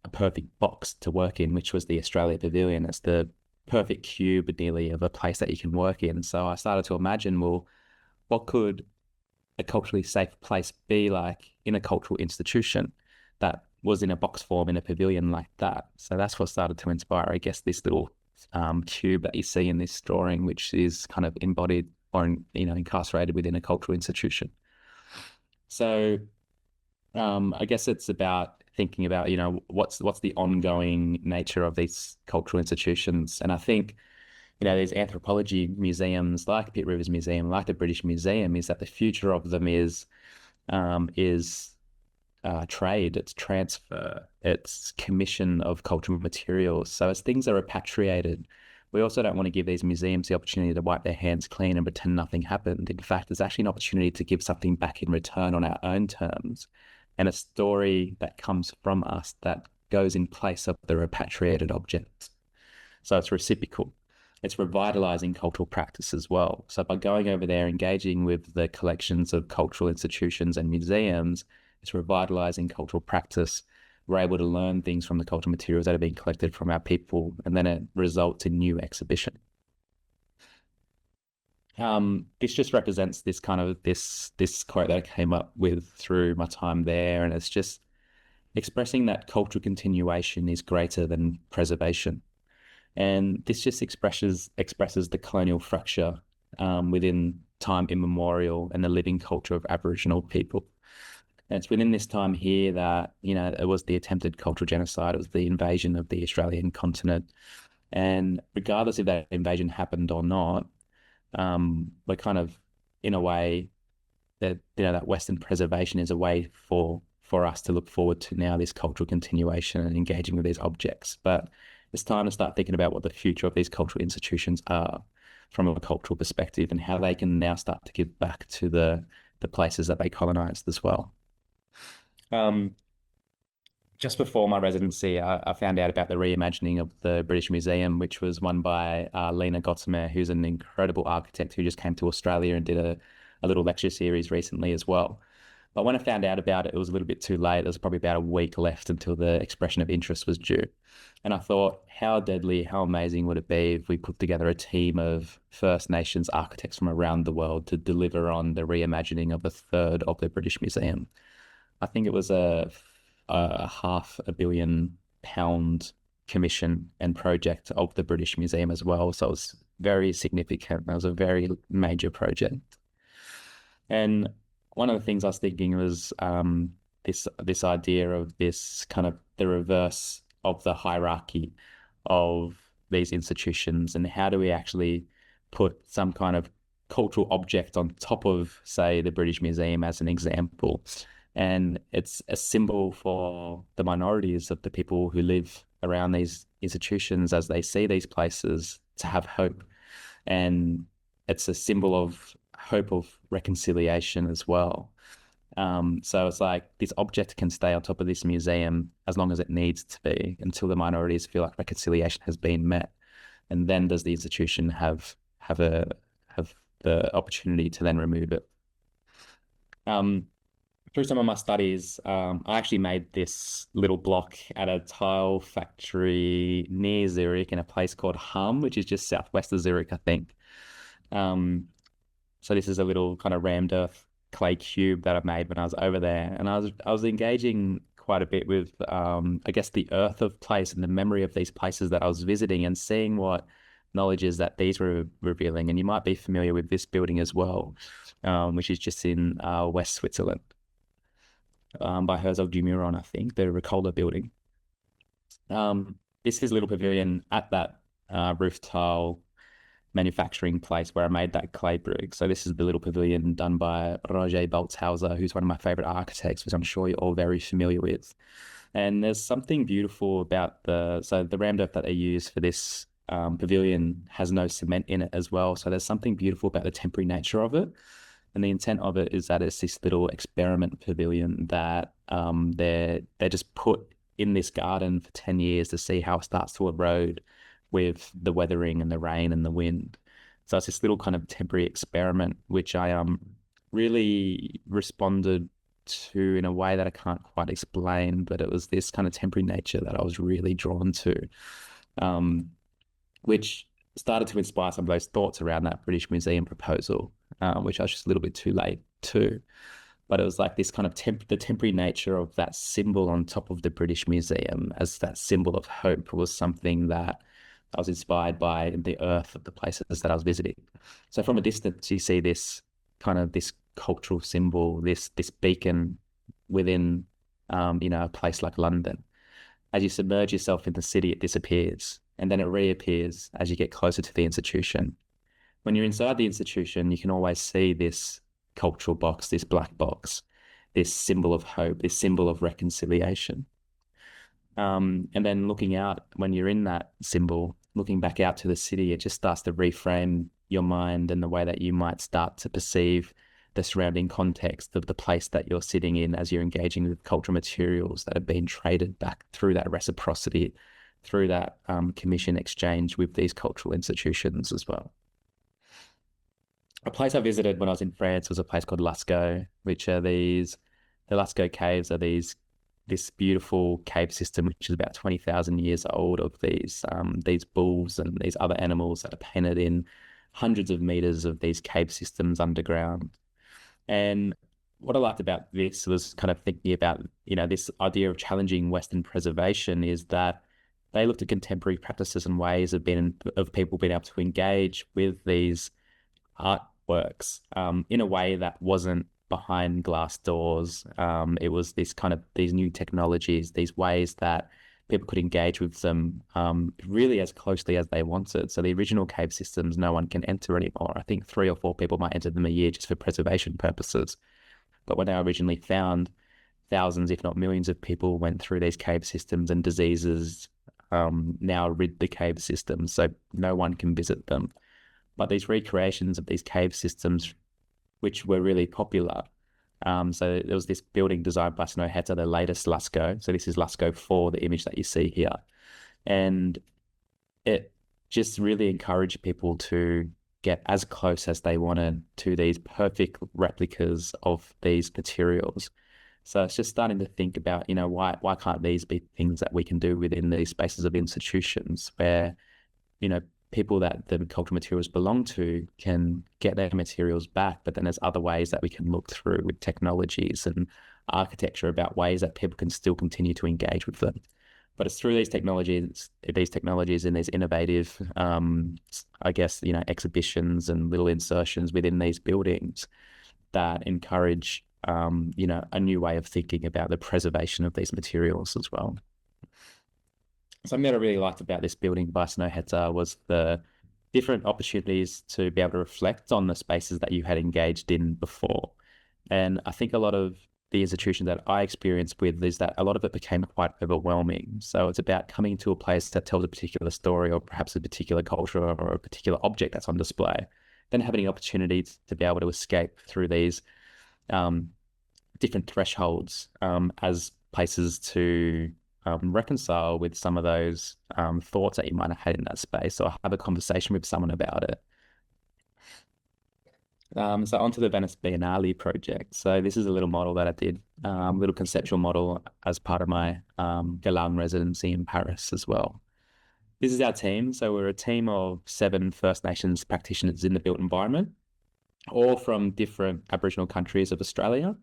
a perfect box to work in, which was the Australia Pavilion. It's the perfect cube nearly of a place that you can work in. So I started to imagine, well, what could a culturally safe place be like in a cultural institution that was in a box form in a pavilion like that? So that's what started to inspire, I guess, this little cube that you see in this drawing, which is kind of embodied or incarcerated within a cultural institution. So I guess it's about thinking about what's the ongoing nature of these cultural institutions. And I think these anthropology museums like Pitt Rivers Museum, like the British Museum, is that the future of them is trade, it's transfer, it's commission of cultural materials. So as things are repatriated, we also don't want to give these museums the opportunity to wipe their hands clean and pretend nothing happened. In fact, there's actually an opportunity to give something back in return on our own terms, and a story that comes from us that goes in place of the repatriated objects. So it's reciprocal. It's revitalizing cultural practice as well. So by going over there, engaging with the collections of cultural institutions and museums, it's revitalizing cultural practice. We're able to learn things from the cultural materials that are being collected from our people, and then it results in new exhibition. This just represents this kind of this quote that I came up with through my time there, and it's just expressing that cultural continuation is greater than preservation. And this just expresses the colonial fracture within time immemorial and the living culture of Aboriginal people. And it's within this time here that, it was the attempted cultural genocide, it was the invasion of the Australian continent. And regardless if that invasion happened or not, we're kind of, in a way, that, that Western preservation is a way for us to look forward to now this cultural continuation and engaging with these objects. But it's time to start thinking about what the future of these cultural institutions are from a cultural perspective and how they can now start to give back to the places that they colonized as well. Just before my residency, I found out about the reimagining of the British Museum, which was won by Lena Gottemer, who's an incredible architect who just came to Australia and did a little lecture series recently as well. But when I found out about it, it was a little bit too late. There was probably about a week left until the expression of interest was due. And I thought, how deadly, how amazing would it be if we put together a team of First Nations architects from around the world to deliver on the reimagining of a third of the British Museum. I think it was a £500 million commission and project of the British Museum as well. So it was very significant. It was a very major project. And one of the things I was thinking was this idea of this kind of the reverse of the hierarchy of these institutions, and how do we actually put some kind of cultural object on top of, say, the British Museum as an example. And it's a symbol for the minorities of the people who live around these institutions as they see these places to have hope. And it's a symbol of hope of reconciliation as well. So it's like this object can stay on top of this museum as long as it needs to be until the minorities feel like reconciliation has been met. And then does the institution have the opportunity to then remove it. Through some of my studies, I actually made this little block at a tile factory near Zurich in a place called Hamm, which is just southwest of Zurich, I think. So this is a little kind of rammed earth clay cube that I made when I was over there, and I was engaging quite a bit with I guess the earth of place and the memory of these places that I was visiting, and seeing what knowledges that these were revealing. And you might be familiar with this building as well, which is just in West Switzerland, by Herzog Gillmer, I think, the Ricola building. This is a little pavilion at that roof tile manufacturing place where I made that clay brick. So this is the little pavilion done by Roger Boltzhauser, who's one of my favorite architects, which I'm sure you're all very familiar with. And there's something beautiful about the rammed earth that they use for this pavilion has no cement in it as well. So there's something beautiful about the temporary nature of it. And the intent of it is that it's this little experiment pavilion that they're just put in this garden for 10 years to see how it starts to erode with the weathering and the rain and the wind. So it's this little kind of temporary experiment, which I really responded to in a way that I can't quite explain, but it was this kind of temporary nature that I was really drawn to, which started to inspire some of those thoughts around that British Museum proposal, which I was just a little bit too late to. But it was like this kind of the temporary nature of that symbol on top of the British Museum as that symbol of hope was something that I was inspired by in the earth of the places that I was visiting. So from a distance, you see this kind of this cultural symbol, this beacon within, a place like London. As you submerge yourself in the city, it disappears, and then it reappears as you get closer to the institution. When you're inside the institution, you can always see this cultural box, this black box, this symbol of hope, this symbol of reconciliation. And then looking out, when you're in that symbol, looking back out to the city, it just starts to reframe your mind and the way that you might start to perceive the surrounding context of the place that you're sitting in as you're engaging with cultural materials that have been traded back through that reciprocity, through that commission exchange with these cultural institutions as well. A place I visited when I was in France was a place called Lascaux, which are the Lascaux caves are this beautiful cave system, which is about 20,000 years old, of these bulls and these other animals that are painted in hundreds of meters of these cave systems underground. And what I liked about this was kind of thinking about, this idea of challenging Western preservation, is that they looked at contemporary practices and ways of people being able to engage with these artworks in a way that wasn't behind glass doors. It was these new technologies, these ways that people could engage with them really as closely as they wanted. So the original cave systems, no one can enter anymore. I think 3 or 4 people might enter them a year just for preservation purposes. But when they were originally found, thousands, if not millions of people went through these cave systems, and diseases now rid the cave systems, so no one can visit them. But these recreations of these cave systems, which were really popular. So there was this building designed by Snow-Hetta, the latest Lascaux. So this is Lascaux 4, the image that you see here. And it just really encouraged people to get as close as they wanted to these perfect replicas of these materials. So it's just starting to think about, why can't these be things that we can do within these spaces of institutions where, people that the cultural materials belong to can get their materials back, but then there's other ways that we can look through with technologies and architecture about ways that people can still continue to engage with them. But it's through these technologies and these innovative, exhibitions and little insertions within these buildings that encourage, a new way of thinking about the preservation of these materials as well. Something that I really liked about this building by Snow-Hetta was the different opportunities to be able to reflect on the spaces that you had engaged in before. And I think a lot of the institutions that I experienced with is that a lot of it became quite overwhelming. So it's about coming to a place that tells a particular story, or perhaps a particular culture or a particular object that's on display, then having the opportunity to be able to escape through these different thresholds as places to reconcile with some of those thoughts that you might have had in that space, or have a conversation with someone about it. So onto the Venice Biennale project. So this is a little model that I did, little conceptual model as part of my Galang Residency in Paris as well. This is our team. So we're a team of 7 First Nations practitioners in the built environment, all from different Aboriginal countries of Australia.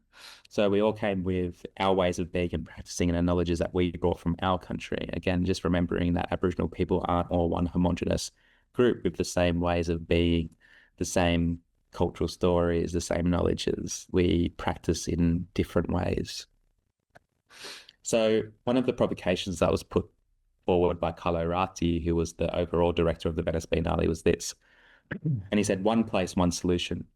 So we all came with our ways of being and practicing and the knowledges that we brought from our country. Again, just remembering that Aboriginal people aren't all one homogenous group with the same ways of being, the same cultural stories, the same knowledges. We practice in different ways. So one of the provocations that was put forward by Carlo Ratti, who was the overall director of the Venice Biennale, was this. And he said, one place, one solution.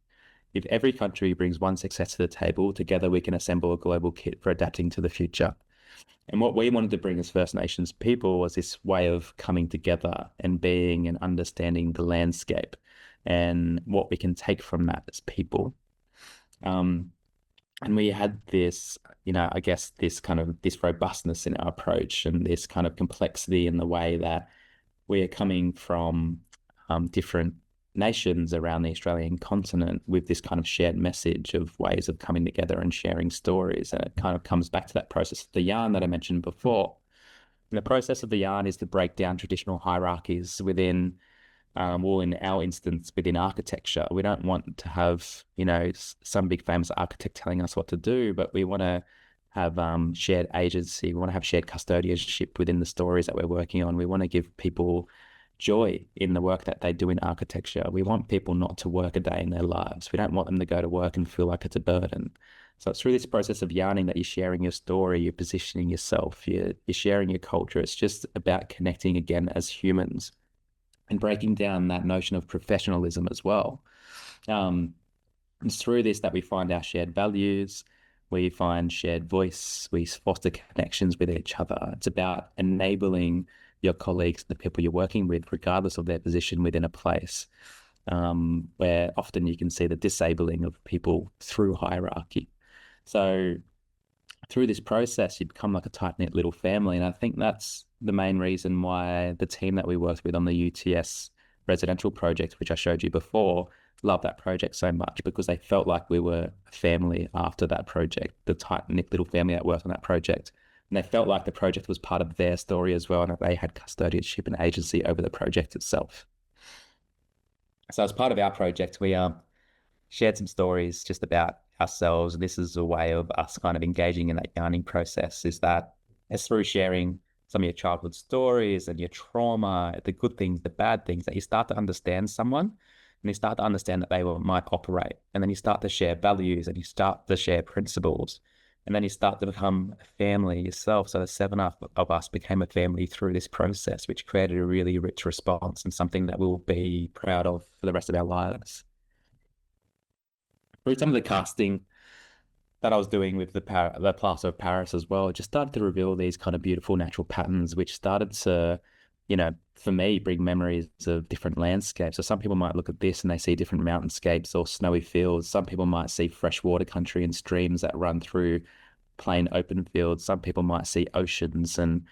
If every country brings one success to the table, together we can assemble a global kit for adapting to the future. And what we wanted to bring as First Nations people was this way of coming together and being and understanding the landscape and what we can take from that as people. And we had this, I guess this robustness in our approach and this kind of complexity in the way that we are coming from different nations around the Australian continent with this kind of shared message of ways of coming together and sharing stories. And it kind of comes back to that process of the yarn that I mentioned before. And the process of the yarn is to break down traditional hierarchies within, in our instance, within architecture. We don't want to have, some big famous architect telling us what to do, but we want to have shared agency. We want to have shared custodianship within the stories that we're working on. We want to give people joy in the work that they do in architecture. We want people not to work a day in their lives. We don't want them to go to work and feel like it's a burden. So it's through this process of yarning that you're sharing your story, you're positioning yourself, you're sharing your culture. It's just about connecting again as humans and breaking down that notion of professionalism as well. It's through this that we find our shared values, we find shared voice, we foster connections with each other. It's about enabling your colleagues, the people you're working with, regardless of their position within a place, where often you can see the disabling of people through hierarchy. So through this process, you become like a tight-knit little family. And I think that's the main reason why the team that we worked with on the UTS residential project, which I showed you before, loved that project so much, because they felt like we were a family after that project, the tight-knit little family that worked on that project. And they felt like the project was part of their story as well, and that they had custodianship and agency over the project itself. So as part of our project, we shared some stories just about ourselves. And this is a way of us kind of engaging in that yarning process, is that it's through sharing some of your childhood stories and your trauma, the good things, the bad things, that you start to understand someone, and you start to understand that they might operate. And then you start to share values and you start to share principles. And then you start to become a family yourself. So the 7 of us became a family through this process, which created a really rich response and something that we'll be proud of for the rest of our lives. Through some of the casting that I was doing with the plaster of Paris as well, it just started to reveal these kind of beautiful natural patterns, which started to, for me, bring memories of different landscapes. So some people might look at this and they see different mountainscapes or snowy fields. Some people might see freshwater country and streams that run through plain open fields. Some people might see oceans and,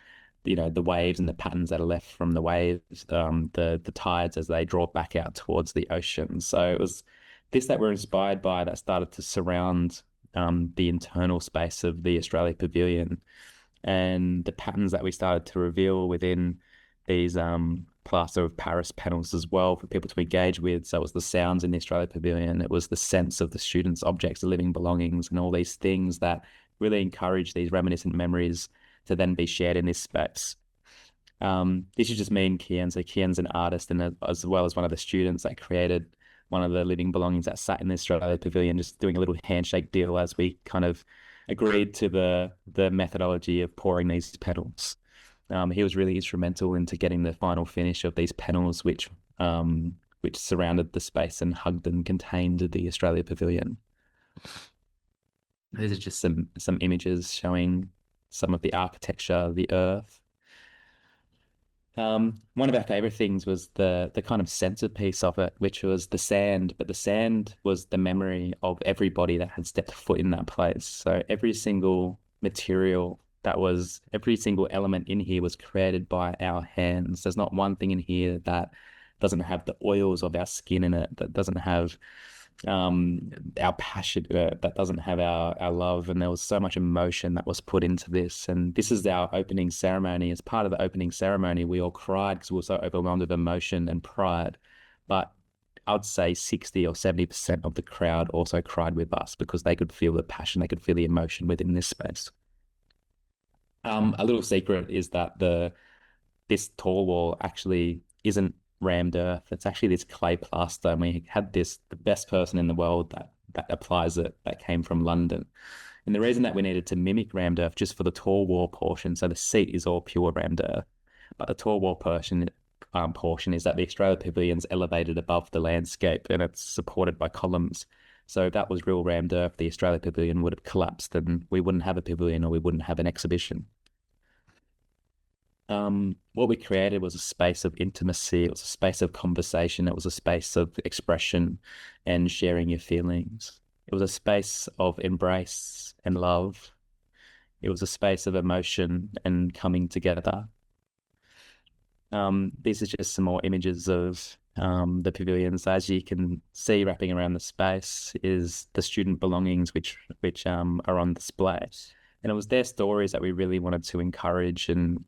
the waves and the patterns that are left from the waves, the tides as they draw back out towards the ocean. So it was this that we're inspired by that started to surround the internal space of the Australia Pavilion, and the patterns that we started to reveal within these plaster of Paris panels as well for people to engage with. So it was the sounds in the Australia Pavilion, it was the sense of the students' objects, the living belongings, and all these things that really encourage these reminiscent memories to then be shared in this space. This is just me and Kian. So Kian's an artist, and as well as one of the students that created one of the living belongings that sat in the Australia Pavilion, just doing a little handshake deal as we kind of agreed to the methodology of pouring these petals. He was really instrumental into getting the final finish of these panels, which surrounded the space and hugged and contained the Australia Pavilion. These are just some images showing some of the architecture, the earth. One of our favorite things was the kind of centerpiece of it, which was the sand, but the sand was the memory of everybody that had stepped foot in that place. So every single material every single element in here was created by our hands. There's not one thing in here that doesn't have the oils of our skin in it, that doesn't have our passion, that doesn't have our love. And there was so much emotion that was put into this. And this is our opening ceremony. As part of the opening ceremony, we all cried because we were so overwhelmed with emotion and pride. But I'd say 60 or 70% of the crowd also cried with us because they could feel the passion, they could feel the emotion within this space. A little secret is that this tall wall actually isn't rammed earth. It's actually this clay plaster. And we had the best person in the world that applies it, that came from London. And the reason that we needed to mimic rammed earth just for the tall wall portion, so the seat is all pure rammed earth, but the tall wall portion is that the Australia Pavilion's elevated above the landscape and it's supported by columns. So if that was real rammed earth, the Australia Pavilion would have collapsed and we wouldn't have a pavilion or we wouldn't have an exhibition. What we created was a space of intimacy. It was a space of conversation. It was a space of expression and sharing your feelings. It was a space of embrace and love. It was a space of emotion and coming together. These are just some more images of the pavilions. As you can see, wrapping around the space is the student belongings, which are on display. And it was their stories that we really wanted to encourage and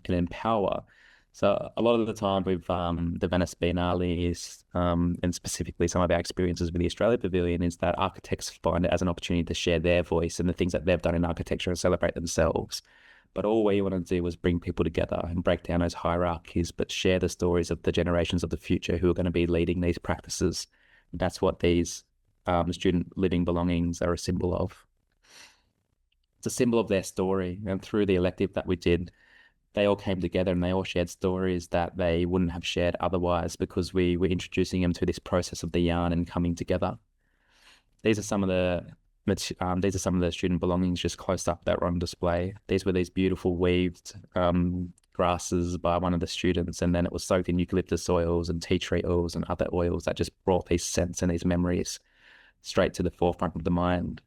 empower. So a lot of the time with the Venice Biennale and specifically some of our experiences with the Australia Pavilion is that architects find it as an opportunity to share their voice and the things that they've done in architecture and celebrate themselves. But all we want to do was bring people together and break down those hierarchies, but share the stories of the generations of the future who are going to be leading these practices. That's what these student living belongings are a symbol of. It's a symbol of their story. And through the elective that we did, they all came together and they all shared stories that they wouldn't have shared otherwise because we were introducing them to this process of the yarn and coming together. These are some of the student belongings just close up that were on display. These were these beautiful weaved grasses by one of the students, and then it was soaked in eucalyptus oils and tea tree oils and other oils that just brought these scents and these memories straight to the forefront of the mind.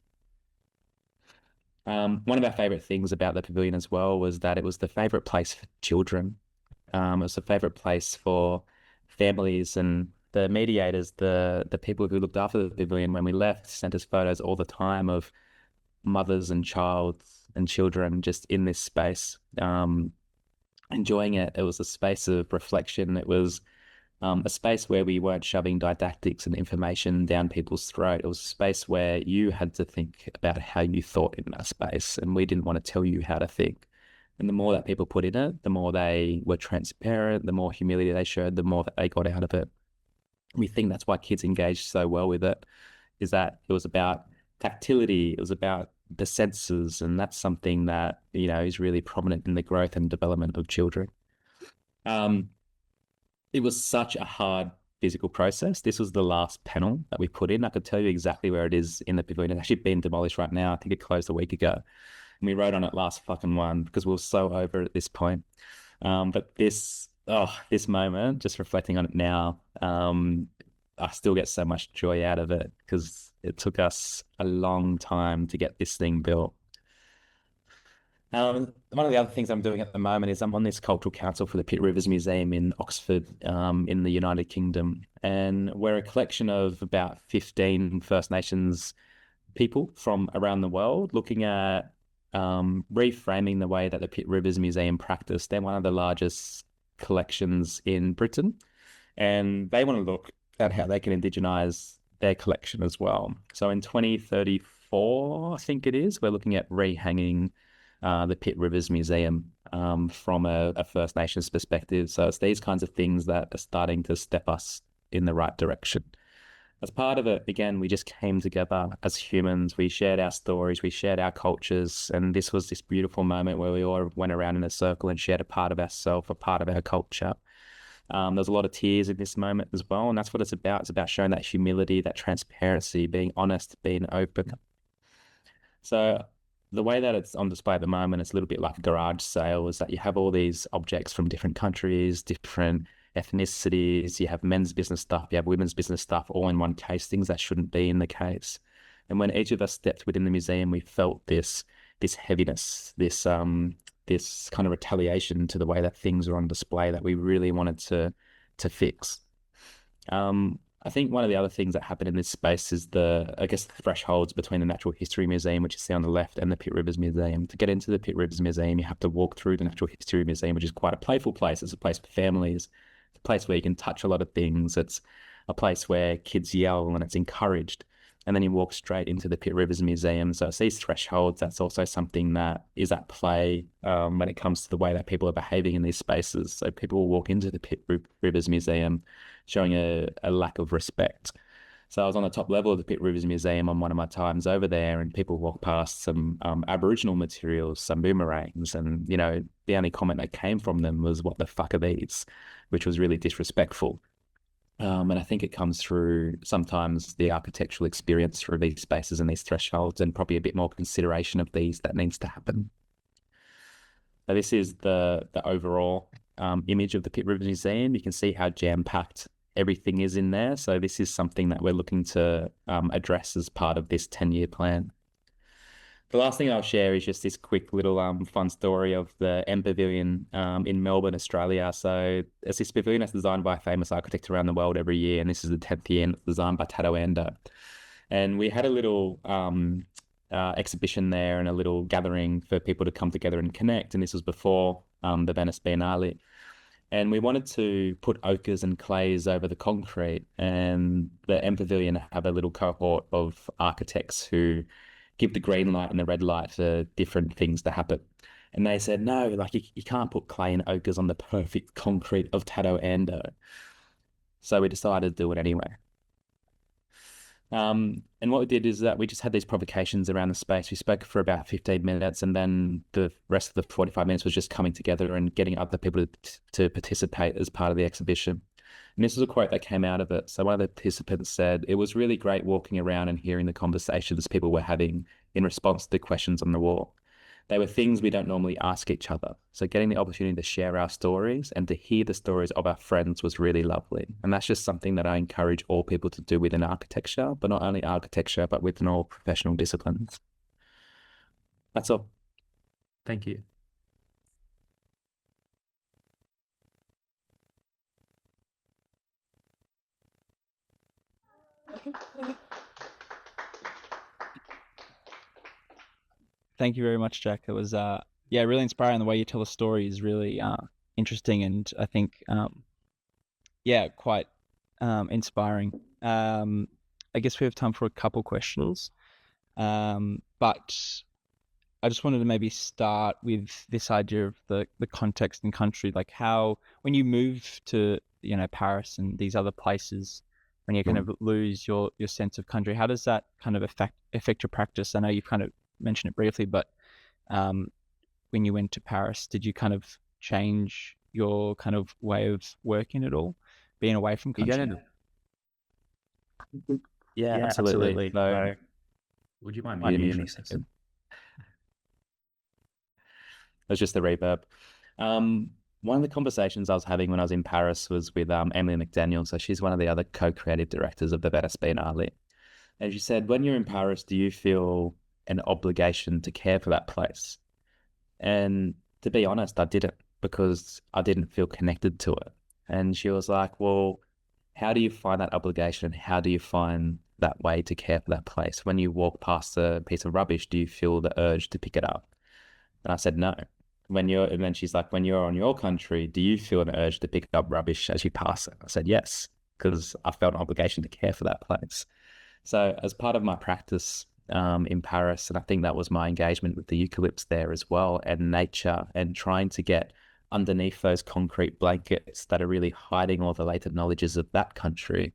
One of our favorite things about the pavilion as well was that it was the favorite place for children. It was the favorite place for families, and the mediators, the people who looked after the pavilion when we left, sent us photos all the time of mothers and children just in this space, enjoying it. It was a space of reflection. It was a space where we weren't shoving didactics and information down people's throat. It was a space where you had to think about how you thought in that space, and we didn't want to tell you how to think. And the more that people put in it, the more they were transparent, the more humility they showed, the more that they got out of it. We think that's why kids engaged so well with it, is that it was about tactility, it was about the senses, and that's something that, is really prominent in the growth and development of children. It was such a hard physical process. This was the last panel that we put in. I could tell you exactly where it is in the pavilion. It's actually been demolished right now. I think it closed a week ago. And we wrote on it last fucking one because we were so over it at this point. But this moment, just reflecting on it now, I still get so much joy out of it because it took us a long time to get this thing built. One of the other things I'm doing at the moment is I'm on this cultural council for the Pitt Rivers Museum in Oxford, in the United Kingdom. And we're a collection of about 15 First Nations people from around the world looking at reframing the way that the Pitt Rivers Museum practice. They're one of the largest collections in Britain, and they want to look at how they can indigenize their collection as well. So in 2034, I think it is, we're looking at rehanging the Pitt Rivers Museum from a First Nations perspective. So it's these kinds of things that are starting to step us in the right direction. As part of it, again, we just came together as humans. We shared our stories, we shared our cultures, and this was this beautiful moment where we all went around in a circle and shared a part of ourselves, a part of our culture. There's a lot of tears in this moment as well, and that's what it's about. It's about showing that humility, that transparency, being honest, being open. So the way that it's on display at the moment, it's a little bit like a garage sale, is that you have all these objects from different countries, different ethnicities. You have men's business stuff, you have women's business stuff, all in one case, things that shouldn't be in the case. And when each of us stepped within the museum, we felt this heaviness, this kind of retaliation to the way that things are on display that we really wanted to fix. I think one of the other things that happened in this space is the thresholds between the Natural History Museum, which you see on the left, and the Pitt Rivers Museum. To get into the Pitt Rivers Museum, you have to walk through the Natural History Museum, which is quite a playful place. It's a place for families. It's a place where you can touch a lot of things. It's a place where kids yell and it's encouraged. And then you walk straight into the Pitt Rivers Museum. So it's these thresholds. That's also something that is at play when it comes to the way that people are behaving in these spaces. So people will walk into the Pitt Rivers Museum showing a lack of respect. So I was on the top level of the Pitt Rivers Museum on one of my times over there, and people walked past some Aboriginal materials, some boomerangs, and, you know, the only comment that came from them was, "What the fuck are these?" which was really disrespectful. And I think it comes through sometimes the architectural experience through these spaces and these thresholds, and probably a bit more consideration of these that needs to happen. So this is the overall image of the Pitt Rivers Museum. You can see how jam-packed everything is in there. So this is something that we're looking to address as part of this 10-year plan. The last thing I'll share is just this quick little fun story of the M Pavilion in Melbourne, Australia. So it's this pavilion that's designed by a famous architect around the world every year, and this is the 10th year, and it's designed by Tato Ando. And we had a little exhibition there and a little gathering for people to come together and connect, and this was before the Venice Biennale. And we wanted to put ochres and clays over the concrete, and the M Pavilion have a little cohort of architects who give the green light and the red light for different things to happen. And they said, no, like you can't put clay and ochres on the perfect concrete of Tato Ando. So we decided to do it anyway. And what we did is that we just had these provocations around the space. We spoke for about 15 minutes, and then the rest of the 45 minutes was just coming together and getting other people to participate as part of the exhibition. And this was a quote that came out of it. So one of the participants said, "It was really great walking around and hearing the conversations people were having in response to the questions on the wall. They were things we don't normally ask each other. So getting the opportunity to share our stories and to hear the stories of our friends was really lovely." And that's just something that I encourage all people to do within architecture, but not only architecture, but within all professional disciplines. That's all. Thank you. Thank you very much, Jack. It was really inspiring. The way you tell a story is really interesting, and I think quite inspiring. I guess we have time for a couple questions, but I just wanted to maybe start with this idea of the context and country, like how when you move to Paris and these other places, when you kind of lose your sense of country, how does that kind of affect your practice? I know you've kind of mentioned it briefly, but when you went to Paris, did you kind of change your kind of way of working at all, being away from country? Yeah, absolutely. So, would you mind muting me for a second? That's just the reverb. One of the conversations I was having when I was in Paris was with Emily McDaniel. So she's one of the other co-creative directors of the Venice Biennale. And she said, when you're in Paris, do you feel an obligation to care for that place? And to be honest, I didn't, because I didn't feel connected to it. And she was like, well, how do you find that obligation? How do you find that way to care for that place? When you walk past a piece of rubbish, do you feel the urge to pick it up? And I said, no. And then she's like, when you're on your country, do you feel an urge to pick up rubbish as you pass it? I said, yes, because I felt an obligation to care for that place. So as part of my practice in Paris, and I think that was my engagement with the eucalypts there as well, and nature, and trying to get underneath those concrete blankets that are really hiding all the latent knowledges of that country,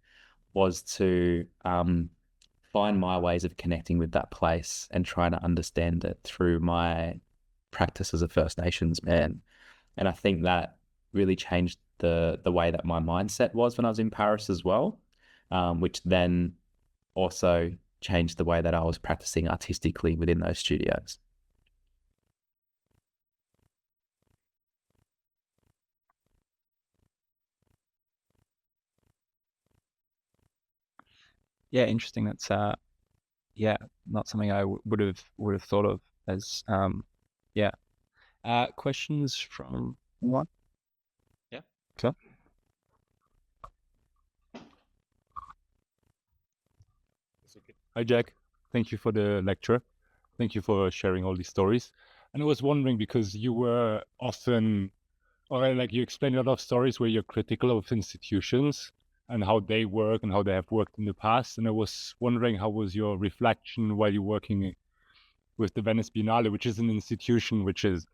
was to find my ways of connecting with that place and trying to understand it through my practice as a First Nations man. And I think that really changed the way that my mindset was when I was in Paris as well, which then also changed the way that I was practicing artistically within those studios. Yeah, interesting. That's yeah, not something I would have thought of as yeah. Questions from what? Yeah. Okay. Hi, Jack. Thank you for the lecture. Thank you for sharing all these stories. And I was wondering, because you were often, or like you explained a lot of stories where you're critical of institutions and how they work and how they have worked in the past. And I was wondering, how was your reflection while you're working with the Venice Biennale, which is an institution which is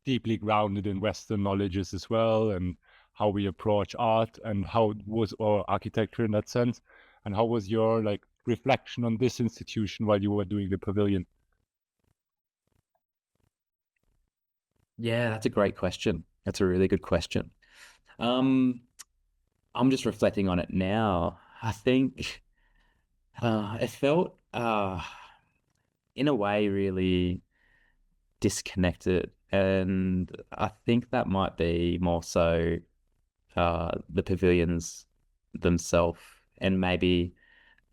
deeply grounded in Western knowledges as well, and how we approach art and how was our architecture in that sense, and how was your like reflection on this institution while you were doing the pavilion? Yeah, that's a great question. That's a really good question. I'm just reflecting on it now. I think it felt, in a way, really disconnected, and I think that might be more so the pavilions themselves, and maybe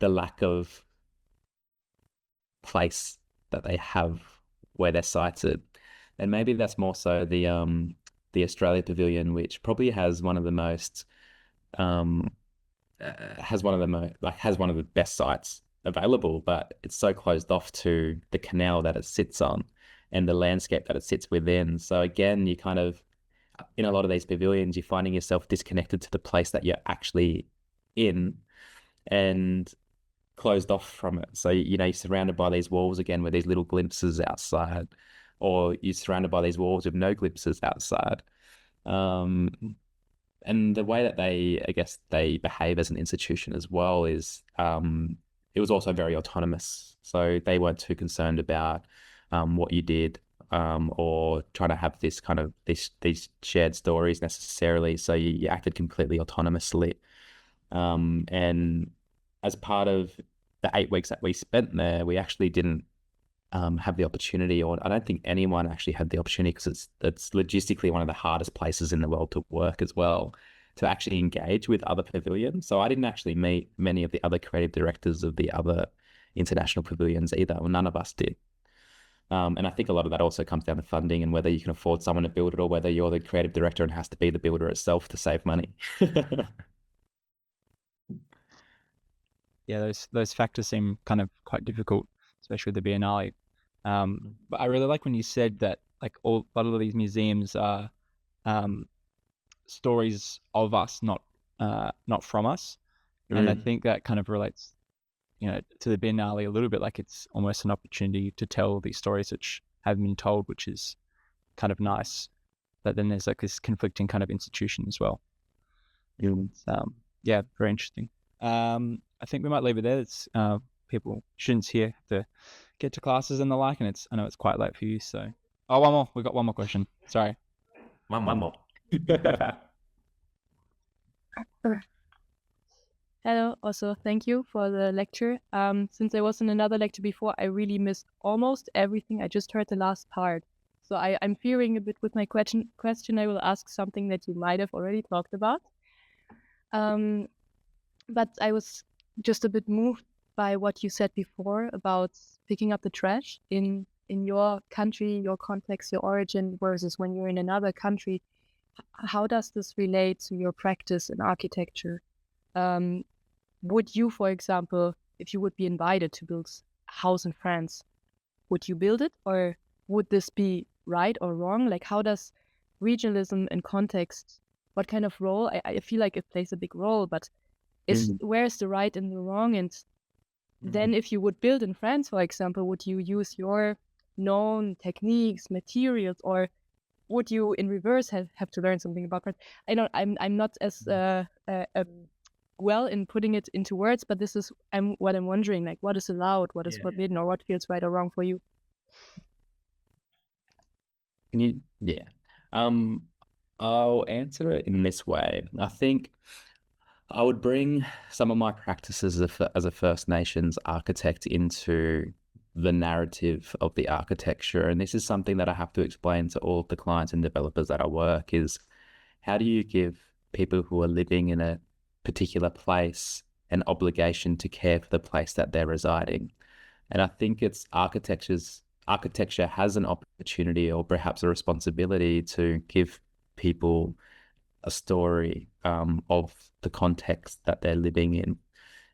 the lack of place that they have where they're sited. And maybe that's more so the Australia Pavilion, which probably has one of the most has one of the has one of the best sites available, but it's so closed off to the canal that it sits on and the landscape that it sits within. So again, you kind of, in a lot of these pavilions, you're finding yourself disconnected to the place that you're actually in and closed off from it. So, you're surrounded by these walls again with these little glimpses outside, or you're surrounded by these walls with no glimpses outside. And the way that I guess they behave as an institution as well is, it was also very autonomous. So they weren't too concerned about what you did, or trying to have this kind of these shared stories necessarily. So you acted completely autonomously. And as part of the 8 weeks that we spent there, we actually didn't have the opportunity, or I don't think anyone actually had the opportunity, because it's logistically one of the hardest places in the world to work as well, to actually engage with other pavilions. So I didn't actually meet many of the other creative directors of the other international pavilions either. Well, none of us did. And I think a lot of that also comes down to funding and whether you can afford someone to build it, or whether you're the creative director and has to be the builder itself to save money. Yeah, those factors seem kind of quite difficult, especially with the Biennale. But I really like when you said that like a lot of these museums are stories of us, not from us. And I think that kind of relates, to the Biennale a little bit. Like it's almost an opportunity to tell these stories which haven't been told, which is kind of nice. But then there's like this conflicting kind of institution as well. Yeah, very interesting. I think we might leave it there. It's students here have to get to classes and the like, and I know it's quite late for you. So, one more. We got one more question. Sorry. One more. Hello. Also, thank you for the lecture. Since I was in another lecture before, I really missed almost everything. I just heard the last part. So I'm fearing a bit with my question. I will ask something that you might have already talked about. But I was just a bit moved by what you said before about picking up the trash in your country, your context, your origin, versus when you're in another country. How does this relate to your practice in architecture? Would you, for example, if you would be invited to build a house in France, would you build it, or would this be right or wrong? Like, how does regionalism and context, what kind of role? I feel like it plays a big role, but where's the right and the wrong? And then if you would build in France, for example, would you use your known techniques, materials, or would you in reverse have to learn something about France? I'm not as well in putting it into words, but this is what I'm wondering, like what is allowed, what is forbidden, or what feels right or wrong for you? I'll answer it in this way. I think I would bring some of my practices as a First Nations architect into the narrative of the architecture. And this is something that I have to explain to all of the clients and developers that I work is, how do you give people who are living in a particular place an obligation to care for the place that they're residing. And I think it's architecture has an opportunity or perhaps a responsibility to give people a story of the context that they're living in.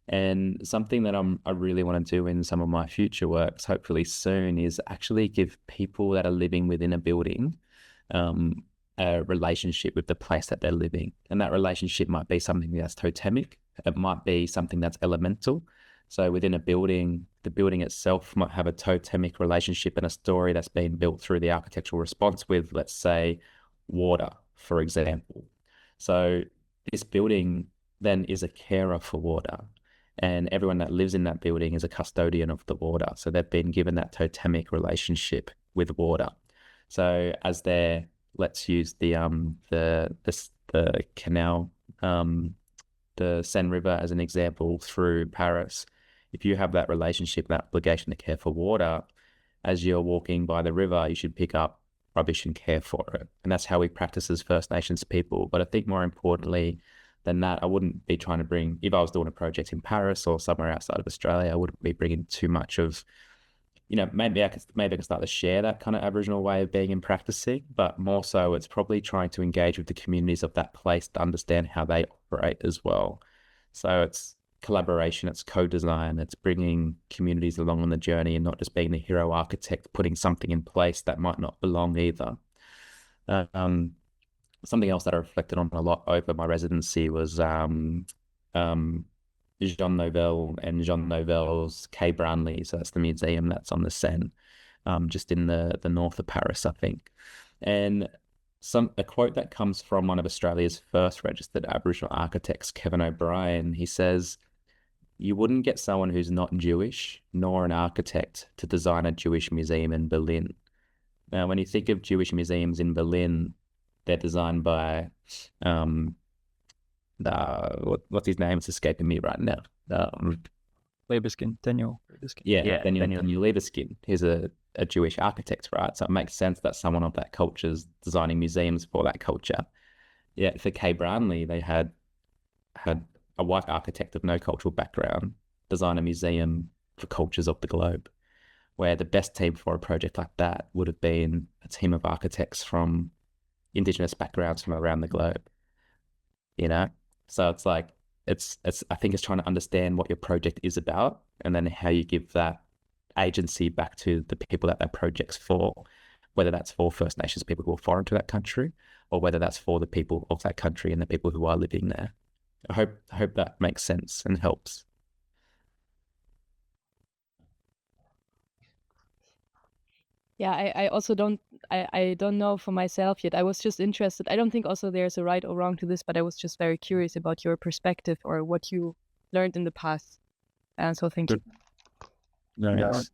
And something that I really want to do in some of my future works, hopefully soon, is actually give people that are living within a building a relationship with the place that they're living. And that relationship might be something that's totemic. It might be something that's elemental. So within a building, the building itself might have a totemic relationship and a story that's been built through the architectural response with, let's say, water, for example. So this building then is a carer for water, and everyone that lives in that building is a custodian of the water. So they've been given that totemic relationship with water. So as they're, let's use the canal, the Seine River as an example through Paris. If you have that relationship, that obligation to care for water, as you're walking by the river, you should pick up rubbish and care for it. And that's how we practice as First Nations people. But I think more importantly than that, I wouldn't be trying to bring, if I was doing a project in Paris or somewhere outside of Australia, I wouldn't be bringing too much of, maybe I can start to share that kind of Aboriginal way of being and practicing, but more so it's probably trying to engage with the communities of that place to understand how they operate as well. So it's collaboration, it's co-design, it's bringing communities along on the journey and not just being the hero architect putting something in place that might not belong either. Something else that I reflected on a lot over my residency was Jean Nouvel and Jean Nouvel's Quai Branly. So that's the museum that's on the Seine, just in the north of Paris, I think. And a quote that comes from one of Australia's first registered Aboriginal architects, Kevin O'Brien. He says, "You wouldn't get someone who's not Jewish, nor an architect, to design a Jewish museum in Berlin." Now, when you think of Jewish museums in Berlin, they're designed by what's his name? It's escaping me right now. Libeskind, Daniel Libeskind. Yeah, Daniel Libeskind. He's a Jewish architect, right? So it makes sense that someone of that culture is designing museums for that culture. Yeah, for Quai Branly, they had a white architect of no cultural background design a museum for cultures of the globe, where the best team for a project like that would have been a team of architects from Indigenous backgrounds from around the globe. So it's like, I think it's trying to understand what your project is about and then how you give that agency back to the people that project's for, whether that's for First Nations people who are foreign to that country or whether that's for the people of that country and the people who are living there. I hope that makes sense and helps. Yeah, I also don't know for myself yet. I was just interested. I don't think also there's a right or wrong to this, but I was just very curious about your perspective or what you learned in the past. And so thank you. Very nice.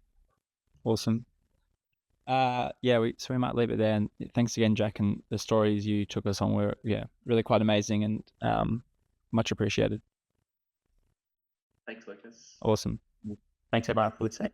Awesome. We might leave it there. And thanks again, Jack, and the stories you took us on were really quite amazing and much appreciated. Thanks, Lucas. Awesome. Thanks everyone for listening.